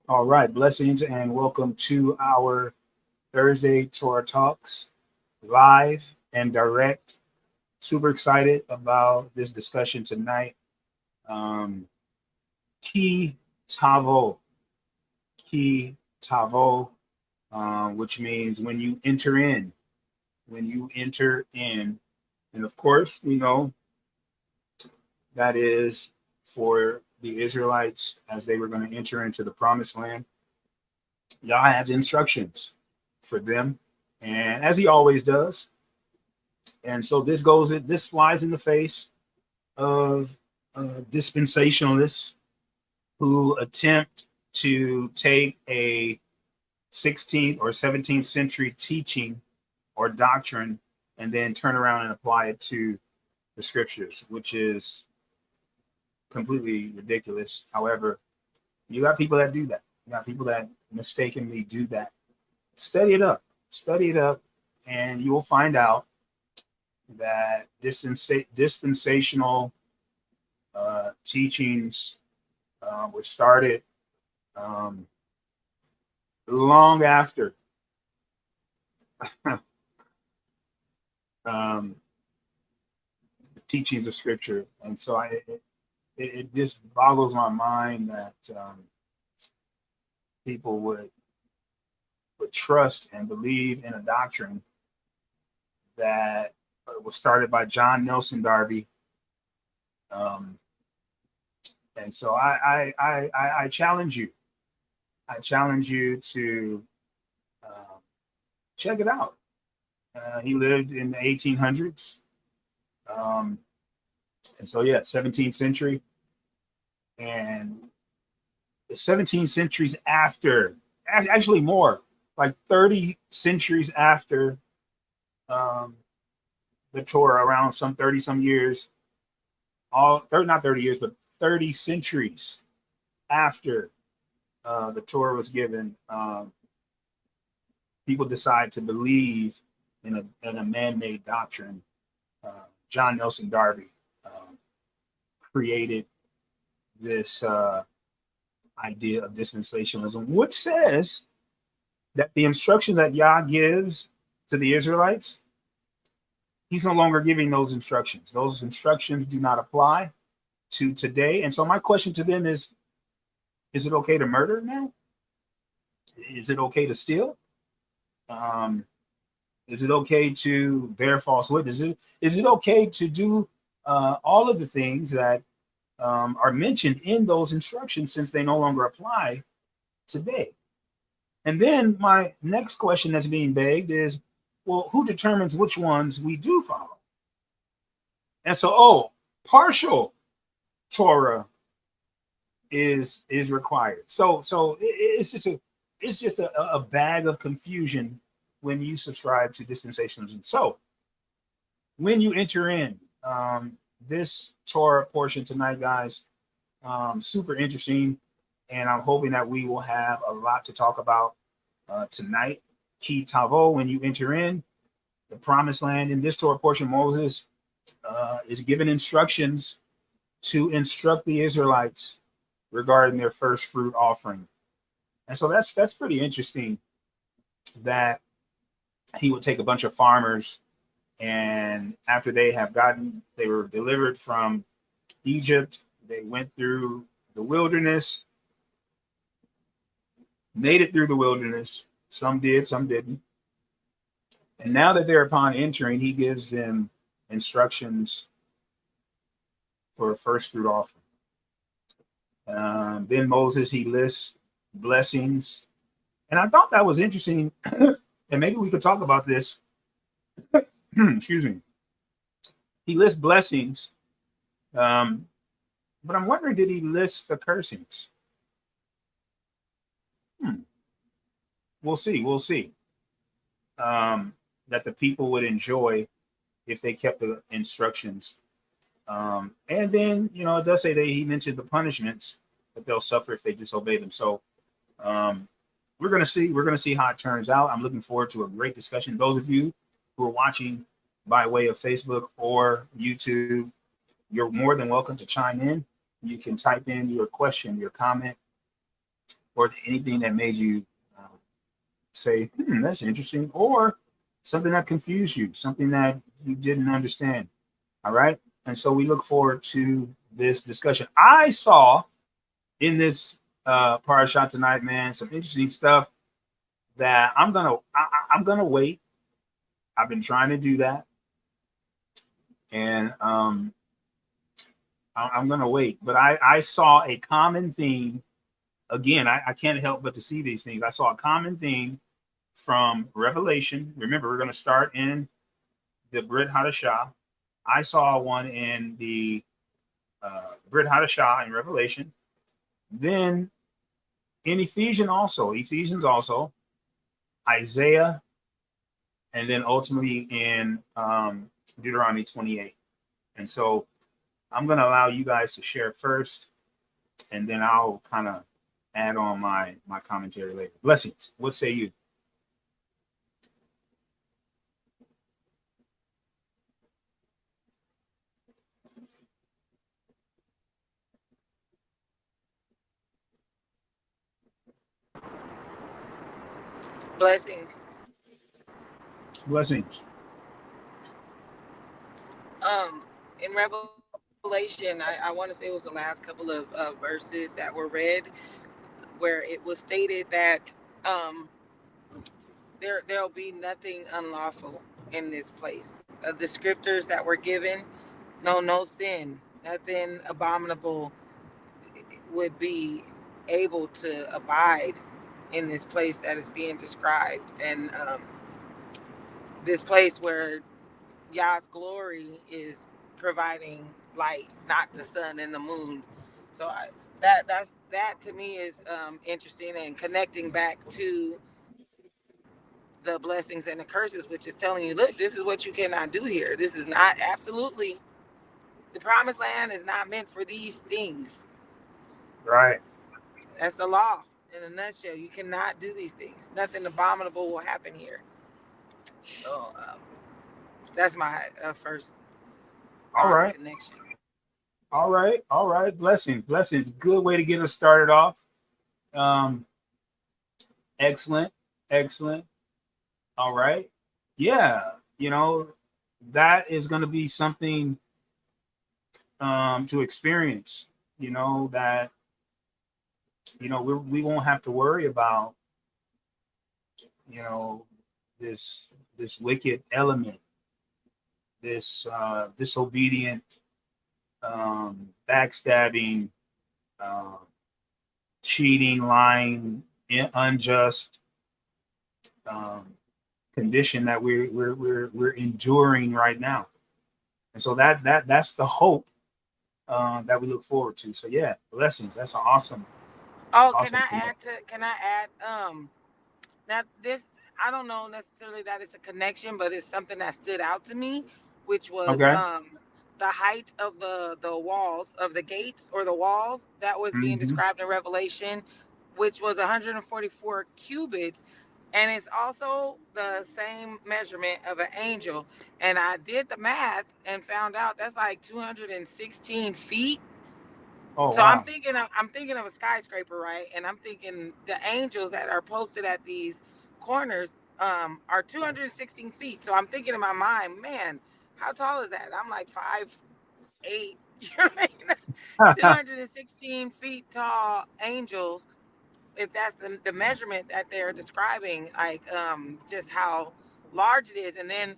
All right, blessings and welcome to our Thursday Torah Talks, live and direct. Super excited about this discussion tonight. Um, Key Tavo, Key Tavo, which means when you enter in, and of course, we know that is for the Israelites as they were going to enter into the promised land. Yah has instructions for them, and as he always does. And so this flies in the face of dispensationalists who attempt to take a 16th or 17th century teaching or doctrine and then turn around and apply it to the scriptures, which is completely ridiculous. However, you got people that do that. You got people that mistakenly do that. Study it up, and you will find out that dispensational teachings were started long after the teachings of Scripture, and so it just boggles my mind that people would trust and believe in a doctrine that was started by John Nelson Darby. And so I challenge you. I challenge you to check it out. He lived in the 1800s. And so, 17th century. And the 17 centuries after, actually more, like 30 centuries after the Torah, around some 30 some years, not 30 years, but 30 centuries after the Torah was given, people decide to believe in a man-made doctrine. John Nelson Darby created this idea of dispensationalism, which says that the instruction that Yah gives to the Israelites, he's no longer giving those instructions. Those instructions do not apply to today. And so my question to them is it okay to murder now? Is it okay to steal? Is it okay to bear false witness? Is it okay to do all of the things that are mentioned in those instructions, since they no longer apply today? And then my next question that's being begged is, well, who determines which ones we do follow? And so, partial Torah is required. So it's just a bag of confusion when you subscribe to dispensationalism. So when you enter in this Torah portion tonight, guys, super interesting, and I'm hoping that we will have a lot to talk about tonight. Ki Tavo, when you enter in the promised land, in this Torah portion, Moses is given instructions to instruct the Israelites regarding their first fruit offering. And so that's pretty interesting, that he would take a bunch of farmers, and after they were delivered from Egypt, they went through the wilderness, made it through the wilderness. Some did, some didn't. And now that they're upon entering, he gives them instructions for a first fruit offering. Then Moses, he lists blessings. And I thought that was interesting. And maybe we could talk about this. Excuse me. He lists blessings. But I'm wondering, did he list the cursings? We'll see. That the people would enjoy if they kept the instructions. And then, it does say that he mentioned the punishments that they'll suffer if they disobey them. So we're going to see how it turns out. I'm looking forward to a great discussion. Those of you who are watching by way of Facebook or YouTube, you're more than welcome to chime in. You can type in your question, your comment, or anything that made you say, that's interesting, or something that confused you, something that you didn't understand. All right. And so we look forward to this discussion. I saw in this Parashat tonight, man, some interesting stuff that I'm gonna wait. I've been trying to do that, and I'm gonna wait. But I saw a common theme. Again, I can't help but to see these things. I saw a common theme from Revelation. Remember, we're going to start in the Brit Chadashah. I saw one in the Brit Chadashah in Revelation. Then in Ephesians also, Isaiah, and then ultimately in Deuteronomy 28. And so I'm going to allow you guys to share first, and then I'll kind of add on my commentary later. Blessings. What say you? Blessings. Blessings. In Revelation, I want to say it was the last couple of verses that were read, where it was stated that there'll be nothing unlawful in this place. The scriptures that were given, no sin, nothing abominable would be able to abide in this place that is being described, and this place where Yah's glory is providing light, not the sun and the moon. So that to me is interesting, and connecting back to the blessings and the curses, which is telling you, look, this is what you cannot do here. This is not absolutely, the promised land is not meant for these things. Right. That's the law in a nutshell. You cannot do these things. Nothing abominable will happen here. So that's my first All right. connection. All right. Blessings. Good way to get us started off. Excellent. All right. Yeah, that is going to be something to experience. That we won't have to worry about this wicked element, this disobedient, backstabbing, cheating, lying, unjust condition that we're enduring right now. And so that's the hope that we look forward to. So yeah, blessings. That's an awesome. Oh, awesome can I add now this, I don't know necessarily that it's a connection, but it's something that stood out to me, which was Okay. the height of the walls of the gates, or the walls that was being Mm-hmm. described in Revelation, which was 144 cubits, and it's also the same measurement of an angel. And I did the math and found out that's like 216 feet. Oh So I'm wow. thinking of a skyscraper, right? And I'm thinking the angels that are posted at these corners are 216 feet. So I'm thinking in my mind, man, how tall is that? I'm like 5'8", you know what I mean? 216 feet tall angels. If that's the measurement that they're describing, like just how large it is. And then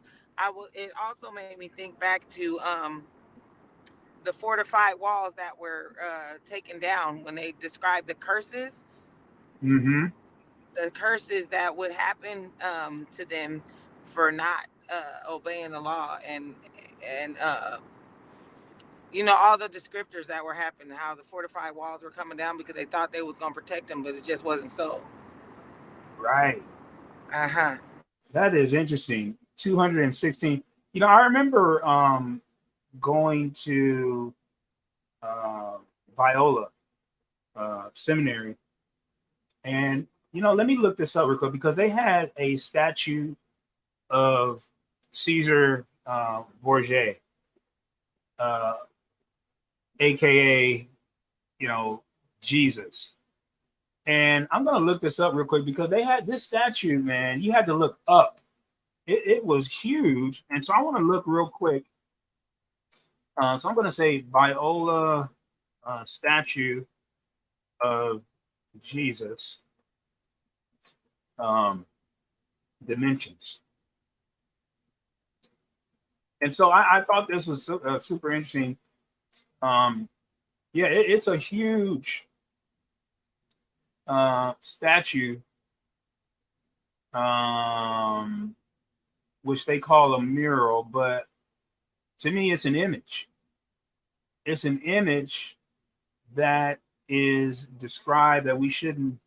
it also made me think back to the fortified walls that were taken down when they described the curses, Mm-hmm. the curses that would happen to them for not obeying the law, and all the descriptors that were happening, how the fortified walls were coming down because they thought they was going to protect them, but it just wasn't so. Right. Uh-huh. That is interesting. 216. I remember going to Viola seminary, and let me look this up real quick, because they had a statue of Caesar Borgia, aka Jesus, And I'm gonna look this up real quick because they had this statue, man. You had to look up. It was huge, and so I want to look real quick. So I'm gonna say Biola statue of Jesus dimensions. And so I thought this was super interesting. Yeah, it's a huge statue, which they call a mural, but to me, it's an image. It's an image that is described that we shouldn't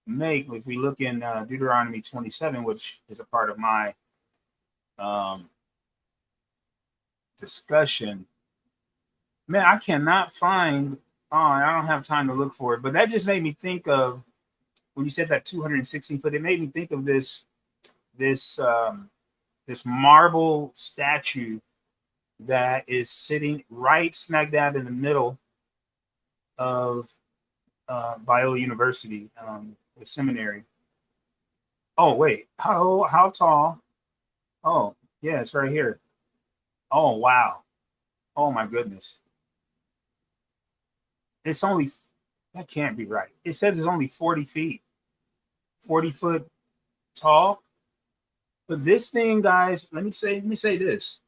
make. If we look in Deuteronomy 27, which is a part of my discussion, man, I cannot find. Oh, I don't have time to look for it. But that just made me think of when you said that 216 foot. It made me think of this marble statue that is sitting right smack dab in the middle of Biola University, the seminary. Oh wait, how tall? Oh yeah, it's right here. Oh wow. Oh my goodness. It's only, that can't be right. It says it's only 40 feet, 40 foot tall. But this thing, guys, let me say this.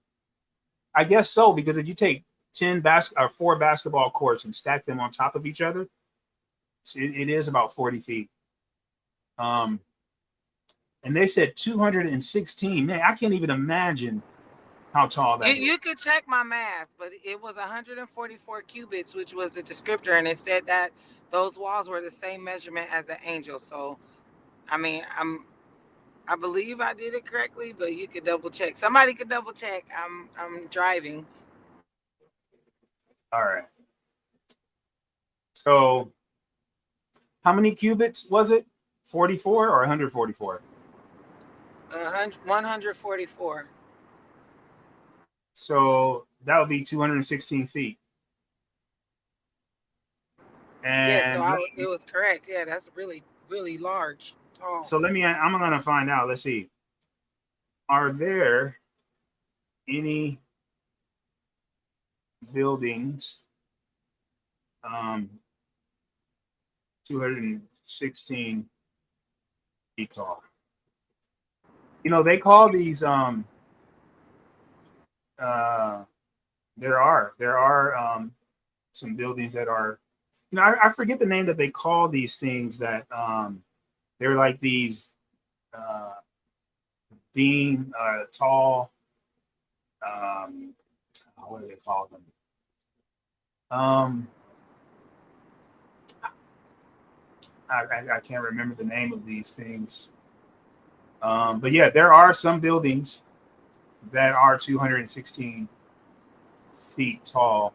I guess so, because if you take 4 basketball courts and stack them on top of each other, it is about 40 feet. And they said 216. Man, I can't even imagine how tall that is. You could check my math, but it was 144 cubits, which was the descriptor, and it said that those walls were the same measurement as the angel. So, I mean, I believe I did it correctly, but you could double check. Somebody could double check. I'm driving. All right. So, how many cubits was it? 44 or 144? 144. So that would be 216 feet. Yeah, And so it was correct. Yeah, that's really, really large, tall. so I'm going to find out. Let's see. Are there any buildings 216 feet tall? You know, they call these there are some buildings that are, you know, I forget the name that they call these things that they're like these beam tall, what do they call them? I can't remember the name of these things. But yeah, there are some buildings that are 216 feet tall.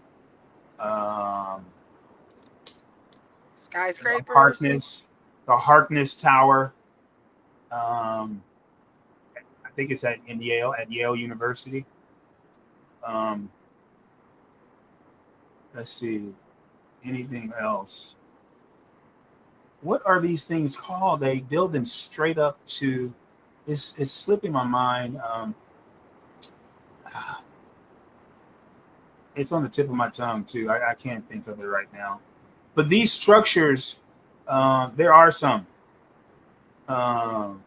Skyscrapers. The Harkness Tower. I think it's at Yale University. Let's see, anything else? What are these things called? They build them straight up to. It's slipping my mind. It's on the tip of my tongue too. I can't think of it right now. But these structures, there are some. How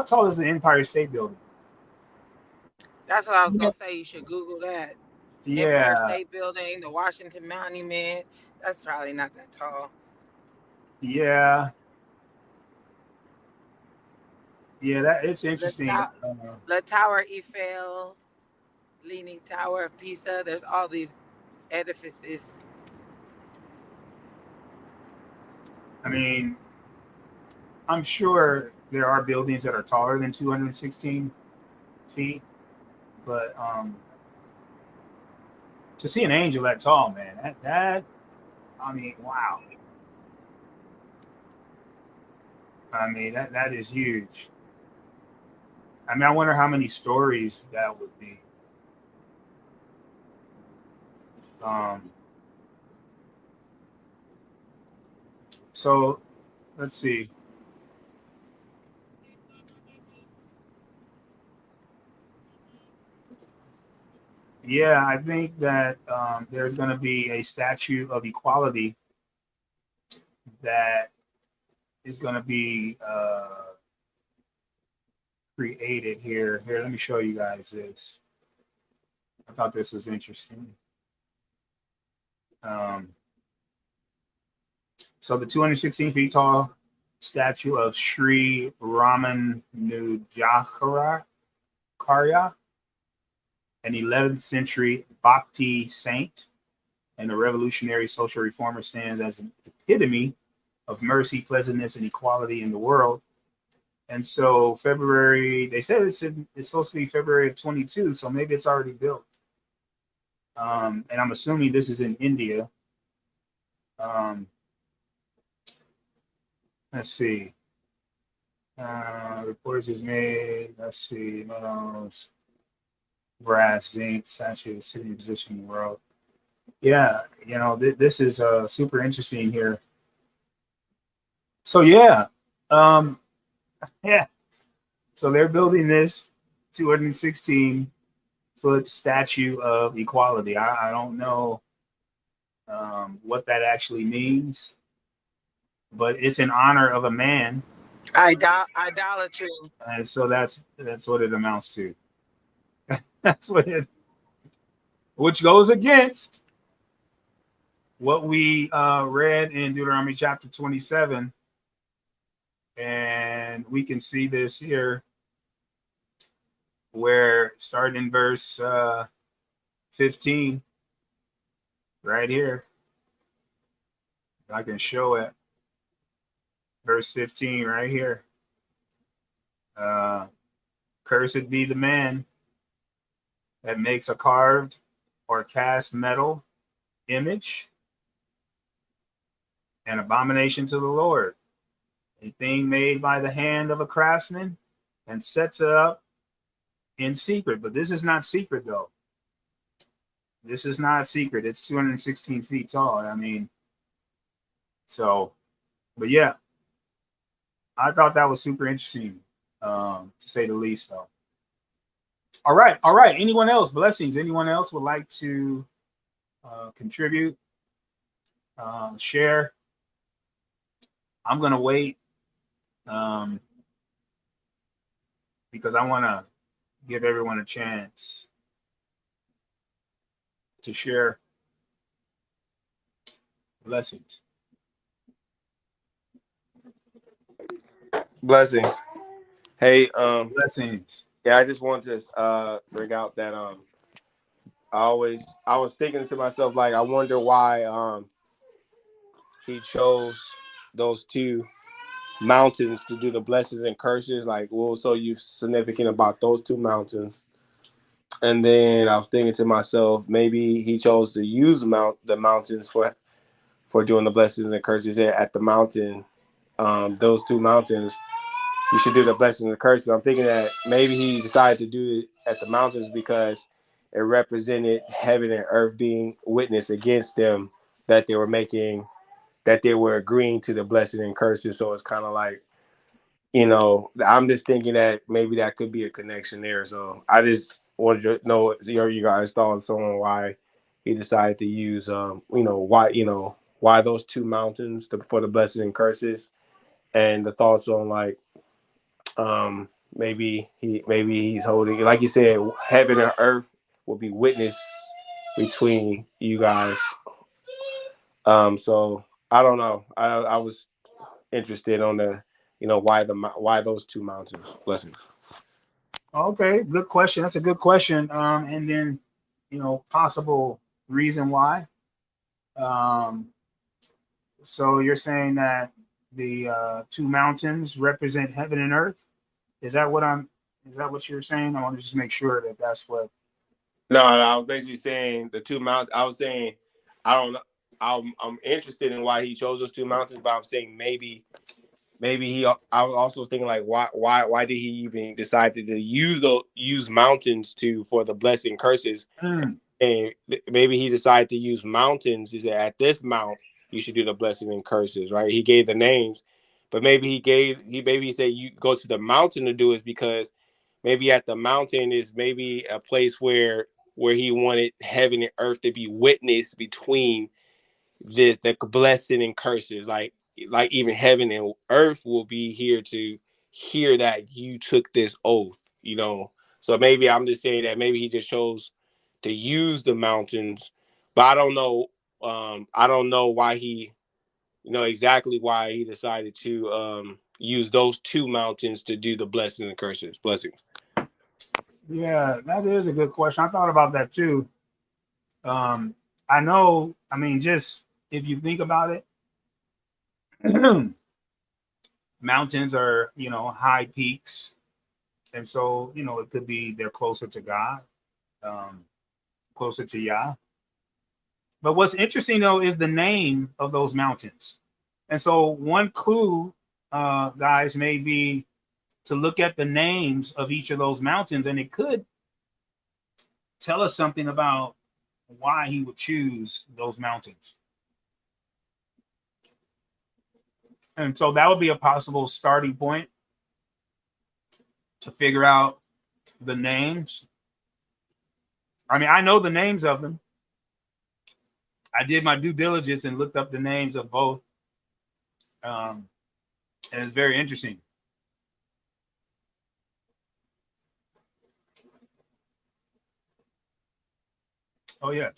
tall is the Empire State Building? That's what I was gonna say. You should Google that. Empire Yeah, State Building, the Washington Monument. That's probably not that tall. yeah, that it's interesting. The Tower Eiffel, Leaning Tower of Pisa. There's all these edifices. I mean, I'm sure there are buildings that are taller than 216 feet, but to see an angel that tall, man, that I mean, wow. I mean, that is huge. I mean, I wonder how many stories that would be. So let's see. Yeah, I think that there's going to be a statue of equality that is going to be created here. Here, let me show you guys this. I thought this was interesting. So the 216 feet tall statue of Sri Ramanujakarya, an 11th century Bhakti saint and a revolutionary social reformer, stands as an epitome of mercy, pleasantness, and equality in the world. And so February, they said it's supposed to be February of 22, so maybe it's already built. And I'm assuming this is in India. Let's see. Reports is made. Let's see. Brass, zinc, statue, city position in the world. Yeah, this is super interesting here. So yeah, yeah. So they're building this 216-foot statue of equality. I don't know what that actually means, but it's in honor of a man. Idolatry. And so that's what it amounts to. That's which goes against what we read in Deuteronomy chapter 27. And we can see this here, where starting in verse 15, right here. I can show it. Verse 15 right here. Cursed be the man that makes a carved or cast metal image, an abomination to the Lord, a thing made by the hand of a craftsman, and sets it up in secret. But this is not secret, though. This is not secret. It's 216 feet tall. I mean, so, but yeah, I thought that was super interesting, to say the least, though. All right. Anyone else? Blessings. Anyone else would like to contribute, share? I'm going to wait because I want to give everyone a chance to share. Blessings. Blessings. Hey, Blessings. yeah, I just wanted to bring out that I was thinking to myself, like, I wonder why he chose those two mountains to do the blessings and curses. Like, what was so significant about those two mountains? And then I was thinking to myself, maybe he chose to use the mountains for doing the blessings and curses at the mountain. Those two mountains, you should do the blessings and curses. I'm thinking that maybe he decided to do it at the mountains because it represented heaven and earth being witness against them, that they were agreeing to the blessing and curses. So it's kind of like, I'm just thinking that maybe that could be a connection there. So I just wanted to know you guys' thoughts on why he decided to use, why those two mountains for the blessing and curses, and the thoughts on, like, maybe he's holding, like you said, heaven and earth will be witness between you guys. So I don't know. I was interested on the, why those two mountains. Blessings. Okay, good question. That's a good question. And then, possible reason why. So you're saying that the two mountains represent heaven and earth? Is that what you're saying? I want to just make sure that that's what. No, I was basically saying the two mountains. I was saying, I don't know. I'm interested in why he chose those two mountains, but I'm saying maybe he. I was also thinking, like, why did he even decide to use mountains for the blessing and curses? And maybe he decided to use mountains. Is that at this mount you should do the blessing and curses, right? He gave the names, but maybe he said you go to the mountain to do it because maybe at the mountain is maybe a place where he wanted heaven and earth to be witnessed between the blessing and curses, like even heaven and earth will be here to hear that you took this oath, you know. So maybe I'm just saying that maybe he just chose to use the mountains, but I don't know. I don't know why he, exactly why he decided to use those two mountains to do the blessings and curses. Blessings. Yeah, that is a good question. I thought about that too. I know. I mean, just if you think about it, mountains are, high peaks, and so it could be they're closer to God, closer to Yah. But what's interesting though is the name of those mountains, and so one clue, guys, may be to look at the names of each of those mountains, and it could tell us something about why he would choose those mountains. And so that would be a possible starting point to figure out the names. I mean, I know the names of them. I did my due diligence and looked up the names of both. And it's very interesting. Oh, yes.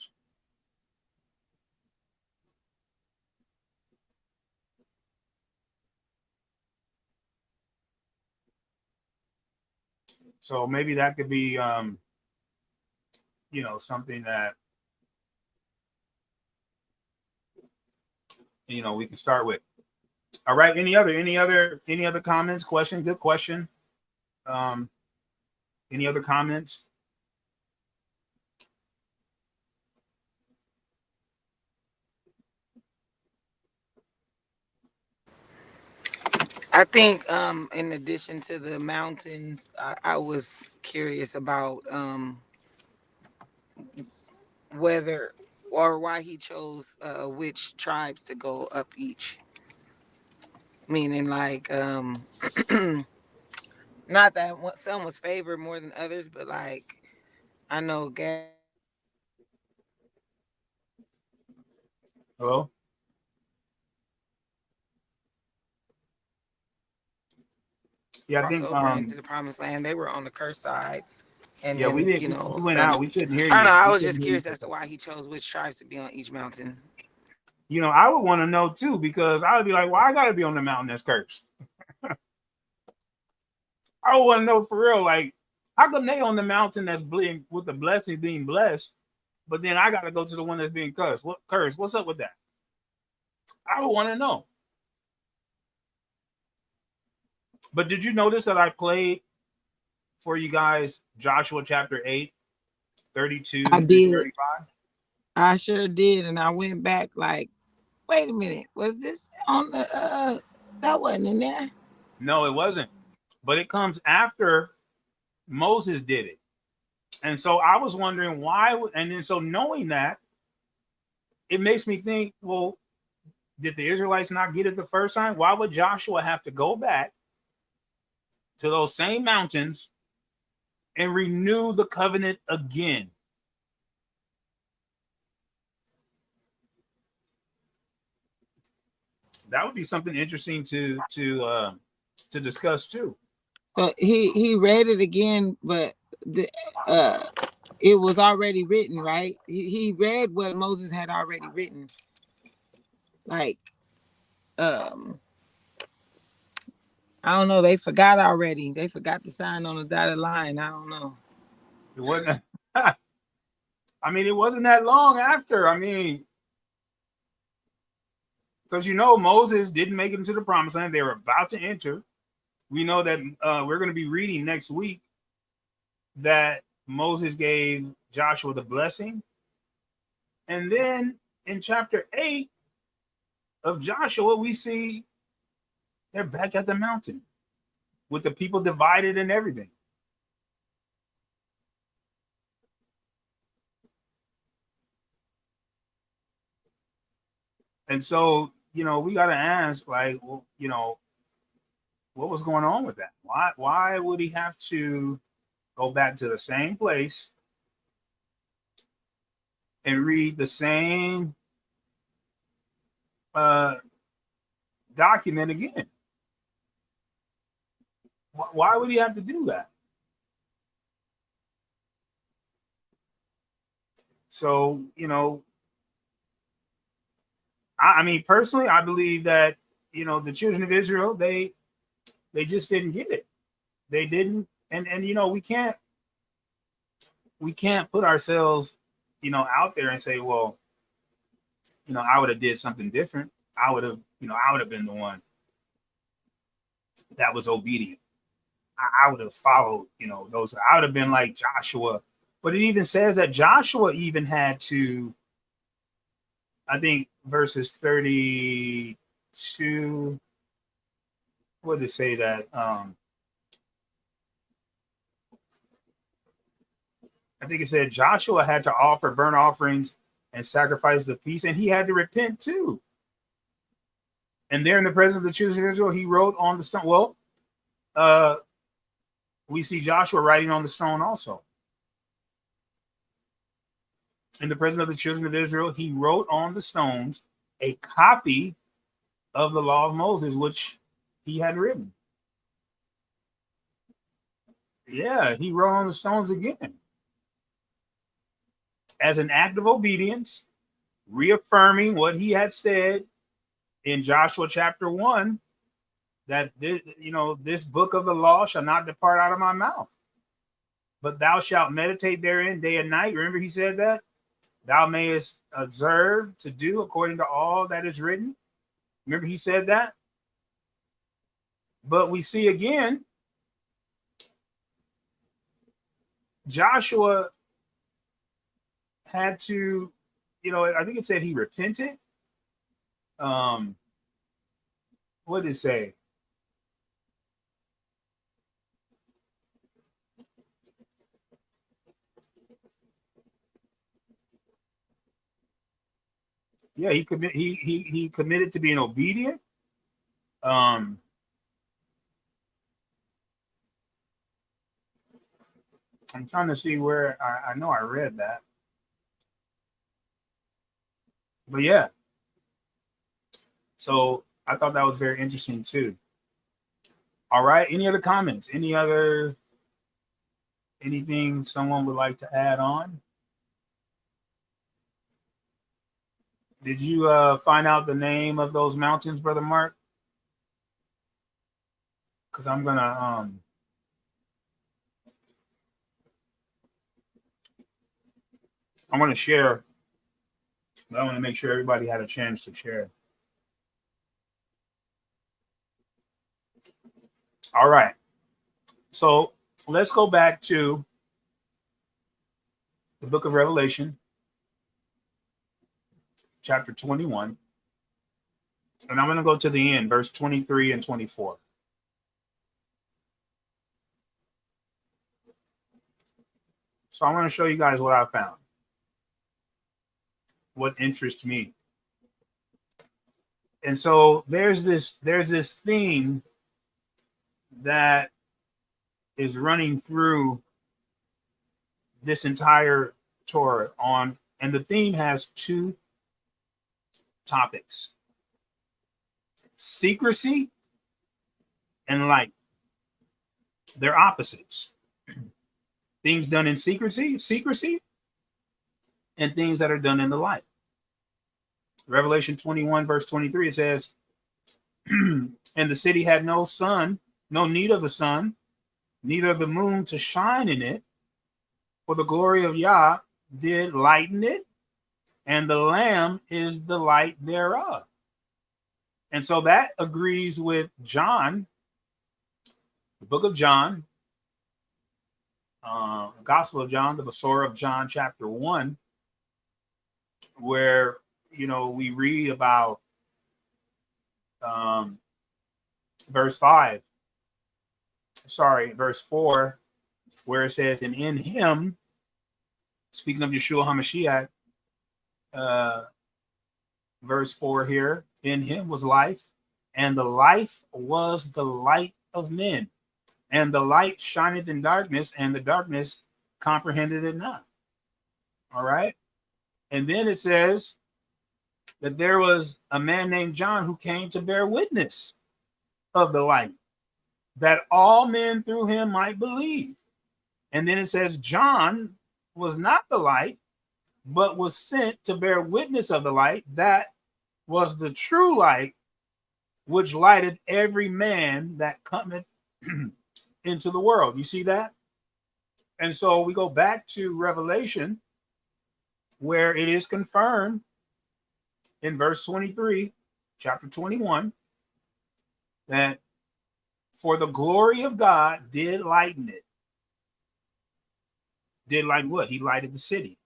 So maybe that could be, something that, we can start with. All right. Any other comments, questions? Good question. Any other comments? I think in addition to the mountains, I was curious about whether or why he chose which tribes to go up each. Meaning like not that some was favored more than others, but like I know Hello? Yeah, I crossed think over into the promised land. They were on the cursed side. And yeah, we then, didn't we went some out. We couldn't hear I don't know, you. I We was couldn't just hear you. curious as to why he chose which tribes to be on each mountain. I would want to know too, because I would be like, well, I gotta be on the mountain that's cursed. I would want to know for real, like, how come they on the mountain that's with the blessing being blessed, but then I gotta go to the one that's being cursed? Cursed? What's up with that? I would want to know. But did you notice that I played for you guys Joshua chapter 8, 32 I through did. 35? I sure did, and I went back like, wait a minute, was this on the that wasn't in there? No, it wasn't. But it comes after Moses did it. And so I was wondering why, and then so knowing that, it makes me think, well, did the Israelites not get it the first time? Why would Joshua have to go back to those same mountains and renew the covenant again? That would be something interesting to discuss too. So he read it again, but it was already written, right? He read what Moses had already written. Like, I don't know. They forgot already. They forgot to sign on the dotted line. I don't know. It wasn't. I mean, it wasn't that long after. I mean, because Moses didn't make it into the promised land. They were about to enter. We know that we're going to be reading next week that Moses gave Joshua the blessing. And then in chapter 8 of Joshua, we see they're back at the mountain with the people divided and everything. And so, we got to ask, like, well, what was going on with that? Why would he have to go back to the same place and read the same document again? Why would he have to do that? So, I mean, personally, I believe that, the children of Israel, they just didn't get it. They didn't. And we can't put ourselves, out there and say, well, I would have did something different. I would have been the one that was obedient. I would have followed, those. I would have been like Joshua. But it even says that Joshua even had to, I think, verses 32. What did it say that? I think it said Joshua had to offer burnt offerings and sacrifices of peace, and he had to repent too. And there in the presence of the children of Israel, he wrote on the stone. Well, we see Joshua writing on the stone also. In the presence of the children of Israel, he wrote on the stones a copy of the law of Moses, which he had written. Yeah, he wrote on the stones again. As an act of obedience, reaffirming what he had said in Joshua chapter 1, that this book of the law shall not depart out of my mouth, but thou shalt meditate therein day and night. Remember, he said that thou mayest observe to do according to all that is written. Remember, he said that. But we see again, Joshua had to, I think it said he repented. What did it say? Yeah, he committed to being obedient. I'm trying to see where I know I read that. But yeah. So I thought that was very interesting too. All right. Any other comments? Anything someone would like to add on? Did you find out the name of those mountains, Brother Mark? Because I'm gonna I want to share, but I want to make sure everybody had a chance to share. All right. So let's go back to the book of Revelation, chapter 21. And I'm going to go to the end, verse 23 and 24. So I want to show you guys what I found, what interests me. And so there's this theme that is running through this entire Torah and the theme has two topics: secrecy and light. They're opposites. Things done in secrecy, and things that are done in the light. Revelation 21, verse 23, it says, and the city had no sun, no need of the sun, neither of the moon to shine in it, for the glory of Yah did lighten it, and the Lamb is the light thereof. And so that agrees with John, the book of John, Gospel of John, the Besorah of John, chapter 1, where, we read about verse 4, where it says, and in him, speaking of Yeshua HaMashiach, verse 4 here, in him was life, and the life was the light of men. And the light shineth in darkness, and the darkness comprehended it not. All right. And then it says that there was a man named John who came to bear witness of the light, that all men through him might believe. And then it says John was not the light, but was sent to bear witness of the light, that was the true light, which lighteth every man that cometh into the world. You see that? And so we go back to Revelation, where it is confirmed in verse 23, chapter 21, that for the glory of God did lighten it. Did lighten what? He lighted the city.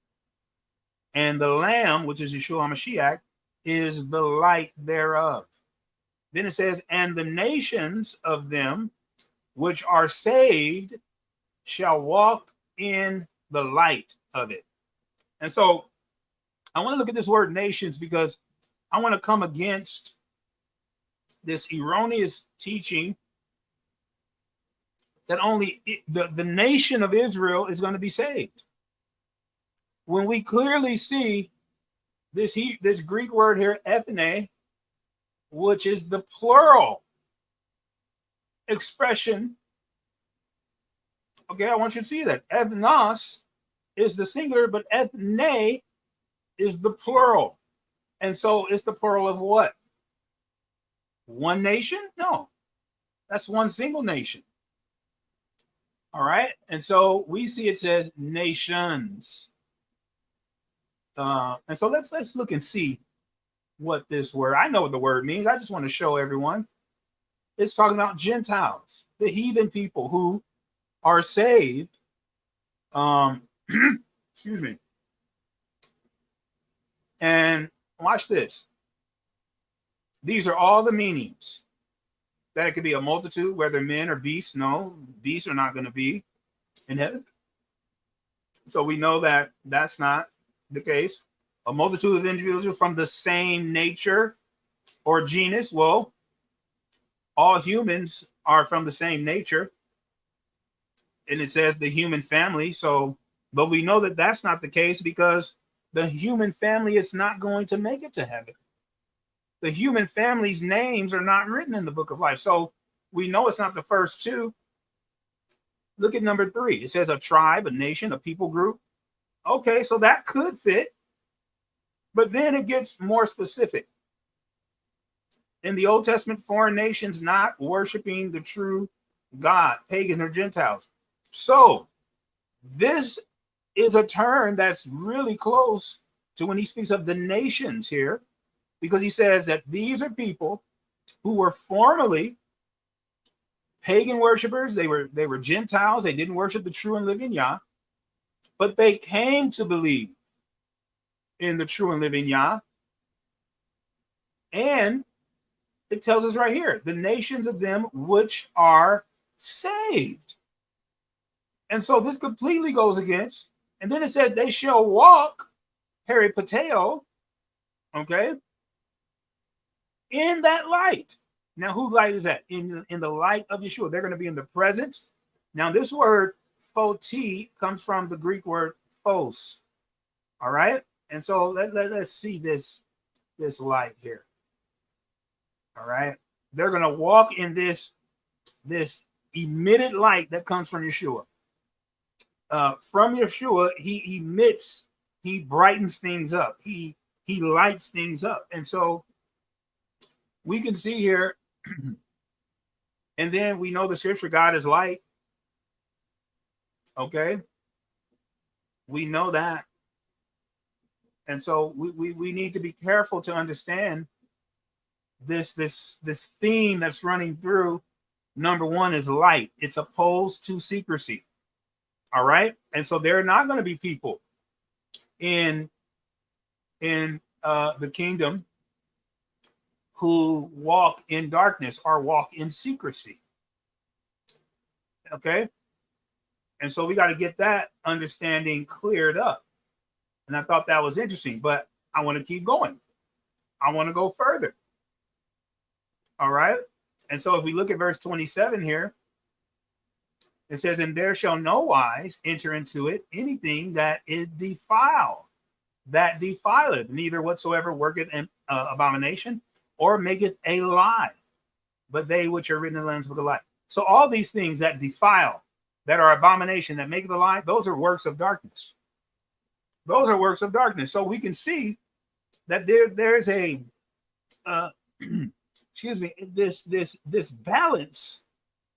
And the Lamb, which is Yeshua HaMashiach, is the light thereof. Then it says, and the nations of them which are saved shall walk in the light of it. And so I want to look at this word nations, because I want to come against this erroneous teaching that only the nation of Israel is going to be saved, when we clearly see this Greek word here, ethne, which is the plural expression. Okay, I want you to see that. Ethnos is the singular, but ethne is the plural. And so it's the plural of what? One nation? No, that's one single nation. All right. And so we see it says nations. And so let's look and see what this word, I know what the word means. I just want to show everyone. It's talking about Gentiles, the heathen people who are saved. Excuse me. And watch this. These are all the meanings. That it could be a multitude, whether men or beasts. No, beasts are not going to be in heaven. So we know that that's not the case. A multitude of individuals from the same nature or genus. Well, all humans are from the same nature. And it says the human family. So, but we know that that's not the case, because the human family is not going to make it to heaven. The human family's names are not written in the book of life. So we know it's not the first two. Look at number 3. It says a tribe, a nation, a people group. Okay, so that could fit. But then it gets more specific. In the Old Testament, foreign nations not worshiping the true God, pagan or Gentiles. So this is a term that's really close to when he speaks of the nations here, because he says that these are people who were formerly pagan worshipers. They were Gentiles. They didn't worship the true and living Yah, but they came to believe in the true and living Yah. And it tells us right here, the nations of them which are saved. And so this completely goes against, and then it said they shall walk, peripateo, okay, in that light. Now, whose light is that? In the light of Yeshua. They're going to be in the presence. Now, this word photi comes from the Greek word phos. All right. And so let's see this light here. All right. They're going to walk in this emitted light that comes from Yeshua. From Yeshua, he emits, he brightens things up. He lights things up. And so we can see here, and then we know the scripture, God is light. Okay. We know that. And so we need to be careful to understand this theme that's running through. Number 1 is light. It's opposed to secrecy. All right. And so there are not going to be people in the kingdom who walk in darkness or walk in secrecy. Okay. And so we got to get that understanding cleared up. And I thought that was interesting, but I want to keep going. I want to go further. All right. And so if we look at verse 27 here, it says, and there shall no wise enter into it anything that is defiled, that defileth, neither whatsoever worketh an abomination or maketh a lie, but they which are written in the Lamb's book of life. So all these things that defile, that are abomination, that make the lie, those are works of darkness. Those are works of darkness. So we can see that there's a excuse me, this balance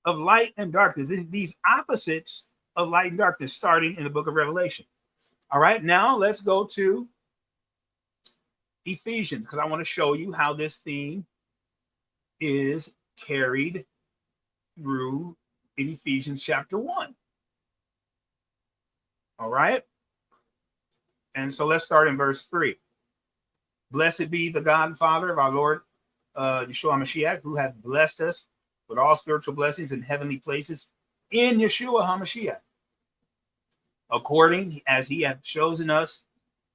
of light and darkness, these opposites of light and darkness, starting in the book of Revelation. All right, now let's go to Ephesians, because I want to show you how this theme is carried through in Ephesians chapter 1. All right. And so let's start in verse 3. Blessed be the God and Father of our Lord Yeshua HaMashiach, who hath blessed us with all spiritual blessings in heavenly places in Yeshua HaMashiach, according as he hath chosen us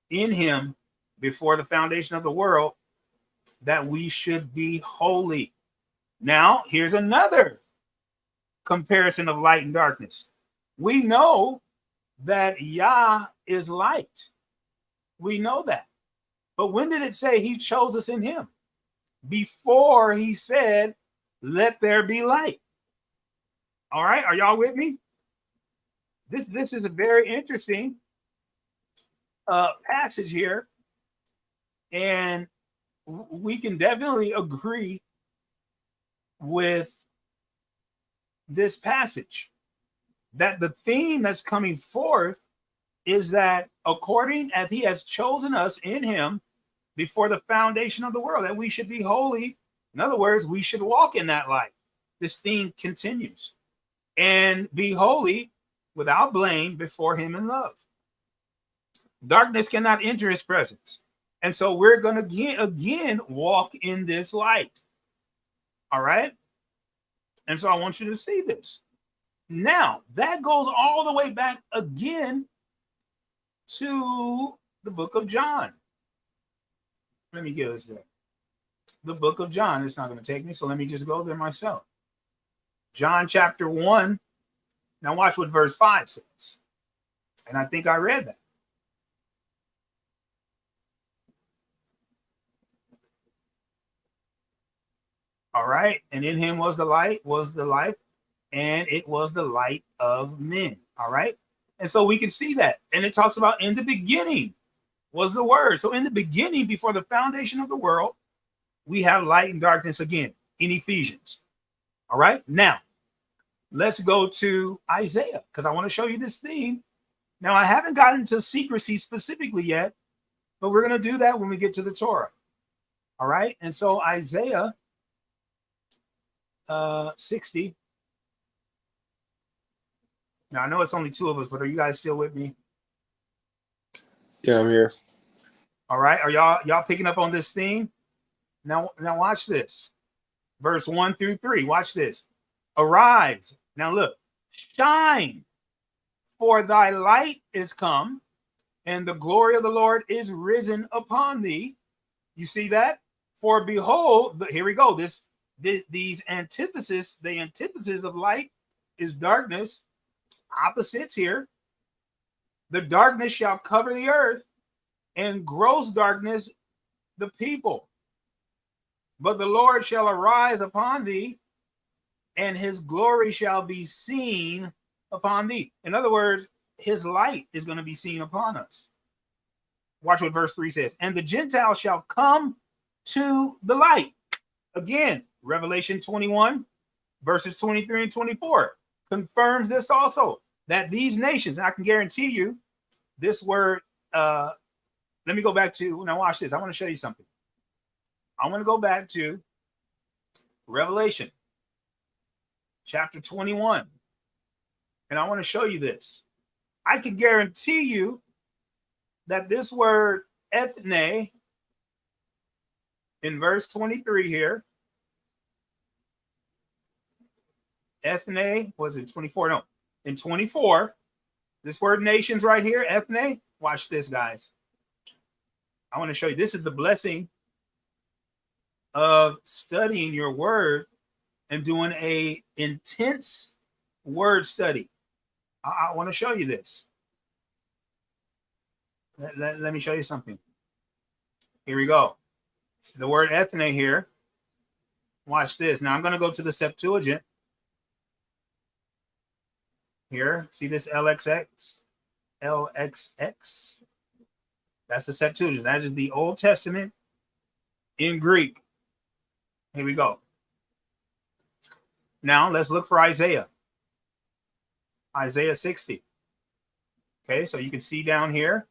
in him before the foundation of the world, that we should be holy. Now, here's another comparison of light and darkness. We know that Yah is light. We know that. But when did it say he chose us in him? Before he said, let there be light. All right, are y'all with me? This is a very interesting passage here. And we can definitely agree with this passage that the theme that's coming forth is that according as he has chosen us in him before the foundation of the world, that we should be holy. In other words, we should walk in that light. This theme continues. And be holy without blame before him in love. Darkness cannot enter his presence. And so we're going to again walk in this light. All right. And so I want you to see this. Now, that goes all the way back again to the book of John. Let me get us there. The book of John. It's not going to take me, so let me just go there myself. John chapter 1. Now watch what verse 5 says. And I think I read that. All right. And in him was the light, was the life, and it was the light of men. All right. And so we can see that. And it talks about in the beginning was the word. So in the beginning, before the foundation of the world, we have light and darkness again in Ephesians. All right. Now, let's go to Isaiah, because I want to show you this theme. Now, I haven't gotten to secrecy specifically yet, but we're going to do that when we get to the Torah. All right. And so Isaiah 60. Now, I know it's only two of us, but are you guys still with me? Yeah, I'm here. All right. Are y'all picking up on this theme? Now watch this. Verse 1 through 3. Watch this. Arise. Now look. Shine, for thy light is come, and the glory of the Lord is risen upon thee. You see that? For behold, here we go. These antithesis, the antithesis of light is darkness. Opposites here. The darkness shall cover the earth, and gross darkness the people. But the Lord shall arise upon thee, and his glory shall be seen upon thee. In other words, his light is going to be seen upon us. Watch what verse 3 says. And the Gentiles shall come to the light. Again, Revelation 21, verses 23 and 24 confirms this also, that these nations, and I can guarantee you this word, let me go back to, now watch this. I want to show you something. I want to go back to Revelation chapter 21. And I want to show you this. I can guarantee you that this word ethne in verse 23 here, ethne, was it 24? No, in 24, this word nations right here, ethne, watch this, guys. I want to show you, this is the blessing of studying your word and doing a intense word study. I want to show you this. Let me show you something. Here we go. The word ethne here. Watch this. Now I'm going to go to the Septuagint. Here, see this LXX? LXX. That's the Septuagint. That is the Old Testament in Greek. Here we go. Now let's look for Isaiah. Isaiah 60. Okay, so you can see down here,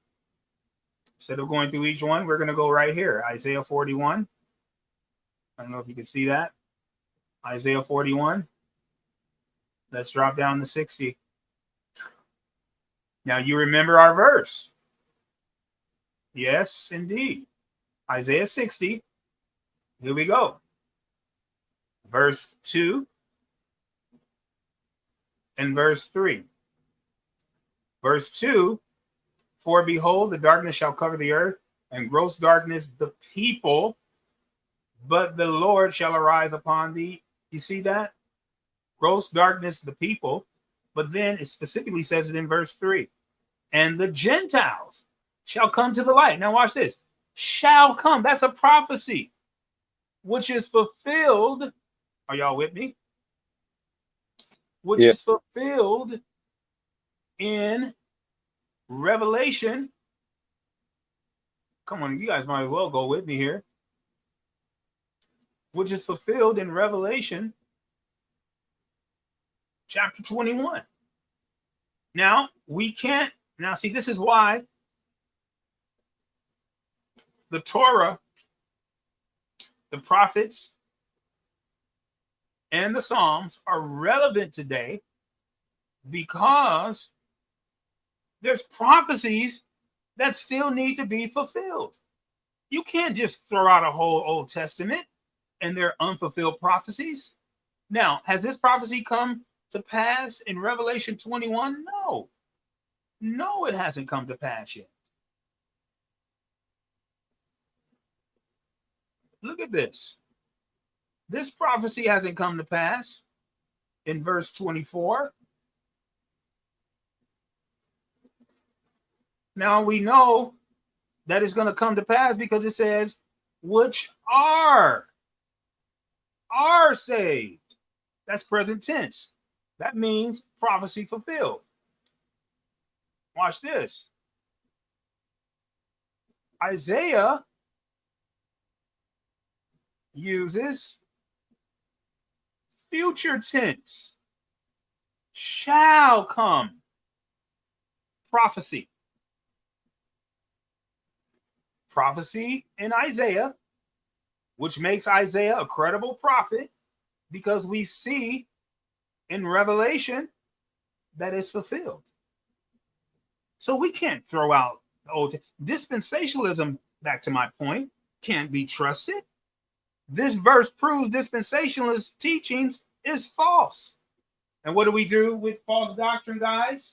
instead of going through each one, we're going to go right here. Isaiah 41. I don't know if you can see that. Isaiah 41. Let's drop down to 60. Now you remember our verse. Yes, indeed. Isaiah 60. Here we go. Verse 2 and verse 3. Verse 2, for behold, the darkness shall cover the earth, and gross darkness the people, but the Lord shall arise upon thee. You see that? Gross darkness the people, but then it specifically says it in verse 3. And the Gentiles shall come to the light. Now watch this. Shall come. That's a prophecy, which is fulfilled. Are y'all with me? Which is fulfilled in Revelation. Come on, you guys might as well go with me here. Which is fulfilled in Revelation chapter 21. Now, we can't. Now, see, this is why the Torah, the prophets, and the Psalms are relevant today, because there's prophecies that still need to be fulfilled. You can't just throw out a whole Old Testament and their unfulfilled prophecies. Now, has this prophecy come to pass in Revelation 21? No. No, it hasn't come to pass yet. Look at this. This prophecy hasn't come to pass in verse 24. Now we know that it's going to come to pass because it says, which are saved. That's present tense. That means prophecy fulfilled. Watch this. Isaiah uses future tense. Shall come. Prophecy. Prophecy in Isaiah, which makes Isaiah a credible prophet, because we see in Revelation that is fulfilled. So we can't throw out the Old dispensationalism, back to my point, can't be trusted. This verse proves dispensationalist teachings is false. And what do we do with false doctrine, guys?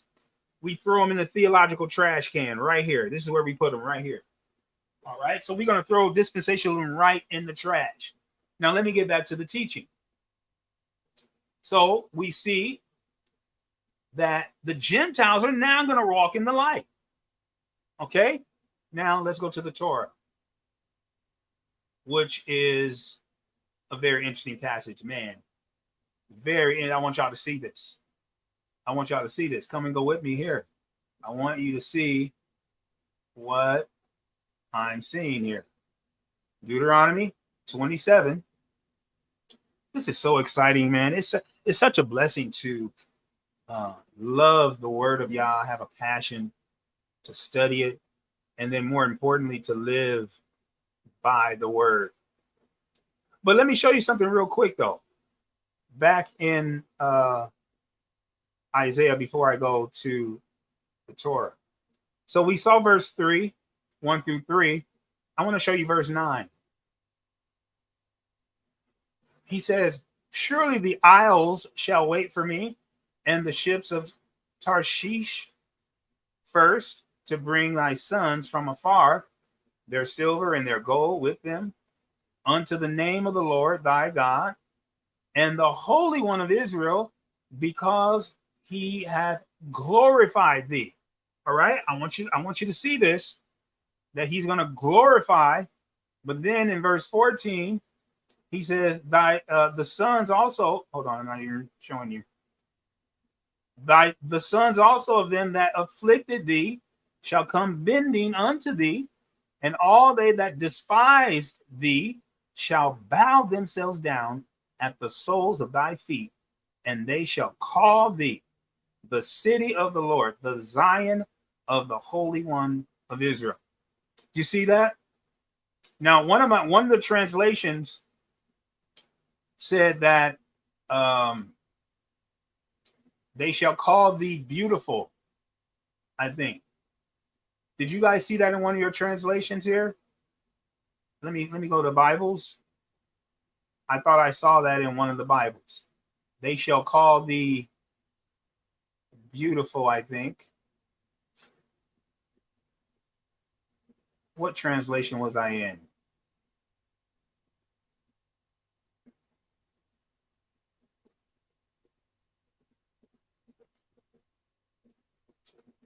We throw them in the theological trash can right here. This is where we put them, right here. All right, so we're going to throw dispensationalism right in the trash. Now, let me get back to the teaching. So we see that the Gentiles are now going to walk in the light. Okay, now let's go to the Torah, which is a very interesting passage, man. And I want y'all to see this. I want y'all to see this. Come and go with me here. I want you to see what I'm seeing here. Deuteronomy 27. This is so exciting, man. It's such a blessing to love the word of Yah, have a passion to study it, and then more importantly, to live by the word. But let me show you something real quick, though. Back in Isaiah, before I go to the Torah. So we saw verse 3, 1 through 3. I want to show you verse 9. He says, surely the isles shall wait for me, and the ships of Tarshish first, to bring thy sons from afar, their silver and their gold with them, unto the name of the Lord thy God, and the Holy One of Israel, because he hath glorified thee. All right, I want you to see this, that he's going to glorify. But then in verse 14, he says, the sons also, hold on, I'm not even showing you. The sons also of them that afflicted thee shall come bending unto thee, and all they that despised thee shall bow themselves down at the soles of thy feet, and they shall call thee the city of the Lord, the Zion of the Holy One of Israel. You see that? Now, one of the translations said that they shall call thee beautiful, I think. Did you guys see that in one of your translations here? Let me go to Bibles. I thought I saw that in one of the Bibles. They shall call thee beautiful, I think. What translation was I in?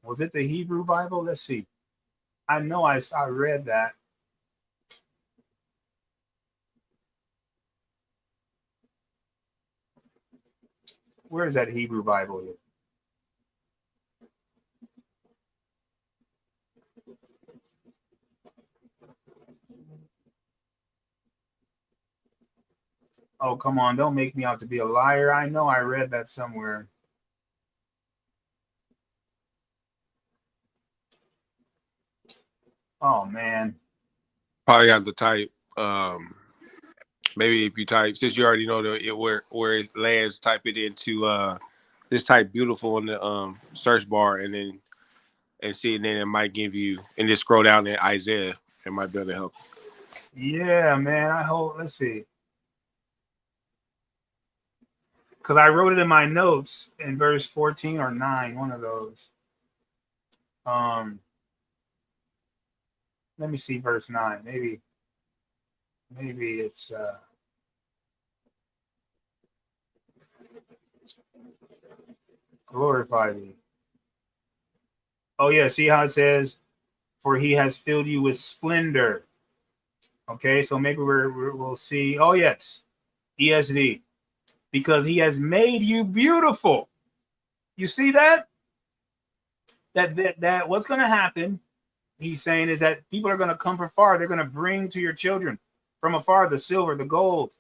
Was it the Hebrew Bible? Let's see. I know I read that. Where is that Hebrew Bible here? Oh, come on. Don't make me out to be a liar. I know I read that somewhere. Oh, man. Probably have to type. Maybe if you type, since you already know where it lands, type it into just type beautiful in the search bar, and see, and then it might give you, and just scroll down to Isaiah. It might be able to help. Yeah, man. I hope. Let's see. Because I wrote it in my notes in verse 14 or 9, one of those. Let me see verse 9. Maybe it's glorify thee. Oh yeah, see how it says, for he has filled you with splendor. Okay, so maybe we'll see. Oh yes, ESV, because he has made you beautiful. You see that? That what's going to happen? He's saying is that people are going to come from far. They're going to bring to your children from afar the silver, the gold,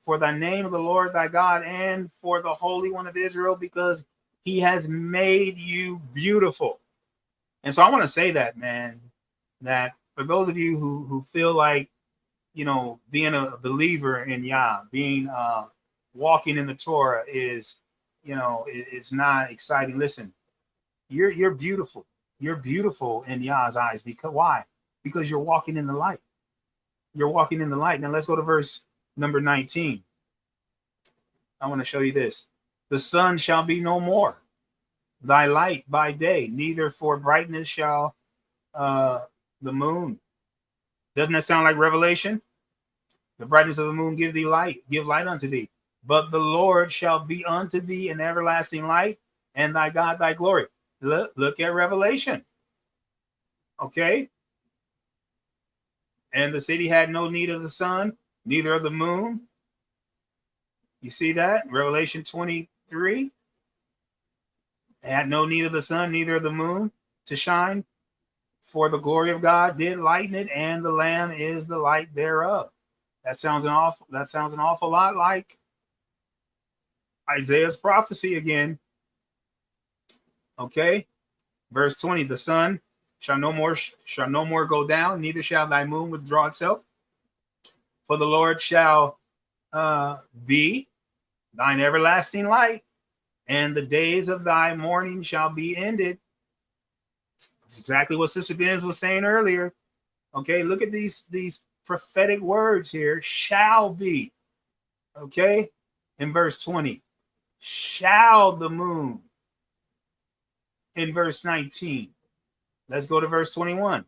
for the name of the Lord thy God, and for the Holy One of Israel, because he has made you beautiful. And so I want to say that, man, that for those of you who feel like, you know, being a believer in Yah, being walking in the Torah is, you know, it's not exciting. Listen, you're beautiful. You're beautiful in Yah's eyes. Because why? Because you're walking in the light. You're walking in the light. Now let's go to verse number 19. I want to show you this. The sun shall be no more thy light by day, neither for brightness shall the moon. Doesn't that sound like Revelation? The brightness of the moon give light unto thee. But the Lord shall be unto thee an everlasting light, and thy God thy glory. Look at Revelation. Okay. And the city had no need of the sun, neither of the moon. You see that? Revelation 23. They had no need of the sun, neither of the moon to shine, for the glory of God did lighten it, and the Lamb is the light thereof. That sounds an awful lot like Isaiah's prophecy again. Okay, verse 20: the sun shall no more go down, neither shall thy moon withdraw itself, for the Lord shall be thine everlasting light, and the days of thy mourning shall be ended. It's exactly what Sister Benz was saying earlier. Okay, look at these prophetic words here. Shall be. Okay, in verse 20, shall the moon. In verse 19, let's go to verse 21.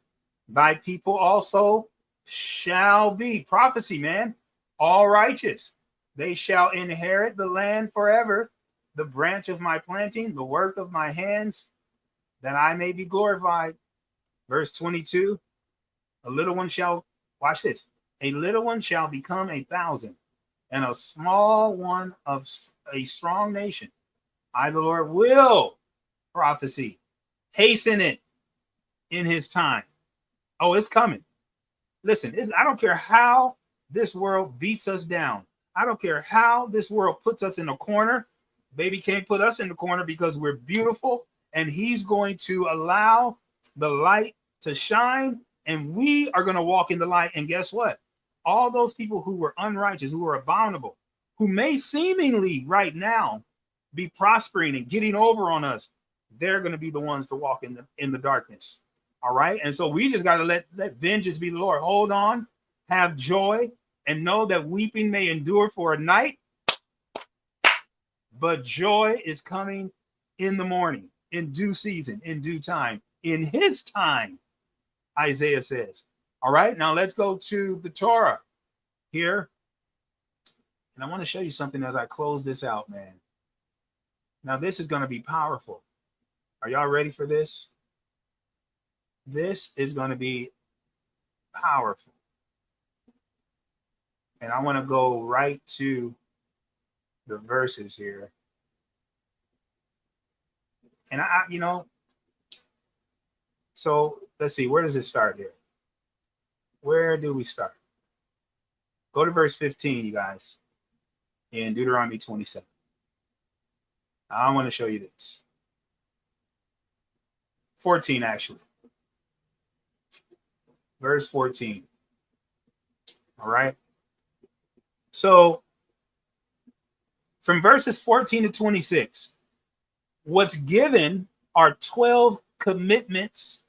Thy people also shall be, prophecy, man, all righteous. They shall inherit the land forever, the branch of my planting, the work of my hands, that I may be glorified. Verse 22, a little one shall, watch this, a little one shall become 1,000, and a small one of a strong nation. I, the Lord, will prophecy, hasten it in his time. Oh, it's coming. Listen, I don't care how this world beats us down. I don't care how this world puts us in a corner. Baby can't put us in the corner because we're beautiful, and he's going to allow the light to shine, and we are going to walk in the light. And guess what? All those people who were unrighteous, who were abominable, who may seemingly right now be prospering and getting over on us, they're going to be the ones to walk in the darkness. All right. And so we just got to let vengeance be the Lord. Hold on, have joy, and know that weeping may endure for a night, but joy is coming in the morning, in due season, in due time, in his time, Isaiah says. All right. Now let's go to the Torah here. And I want to show you something as I close this out, man. Now, this is going to be powerful. Are y'all ready for this? This is going to be powerful. And I want to go right to the verses here. And so let's see, where does it start here? Where do we start? Go to verse 15, you guys, in Deuteronomy 27. I want to show you this. 14, actually. Verse 14. All right. So from verses 14 to 26, what's given are 12 commitments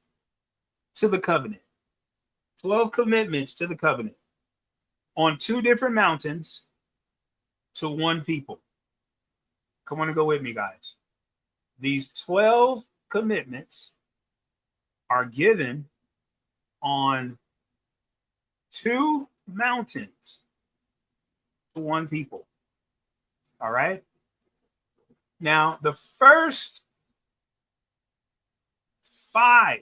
to the covenant. 12 commitments to the covenant on 2 different mountains to one people. Come on and go with me, guys. These 12 commitments are given on 2 mountains to one people. All right. Now, the first 5,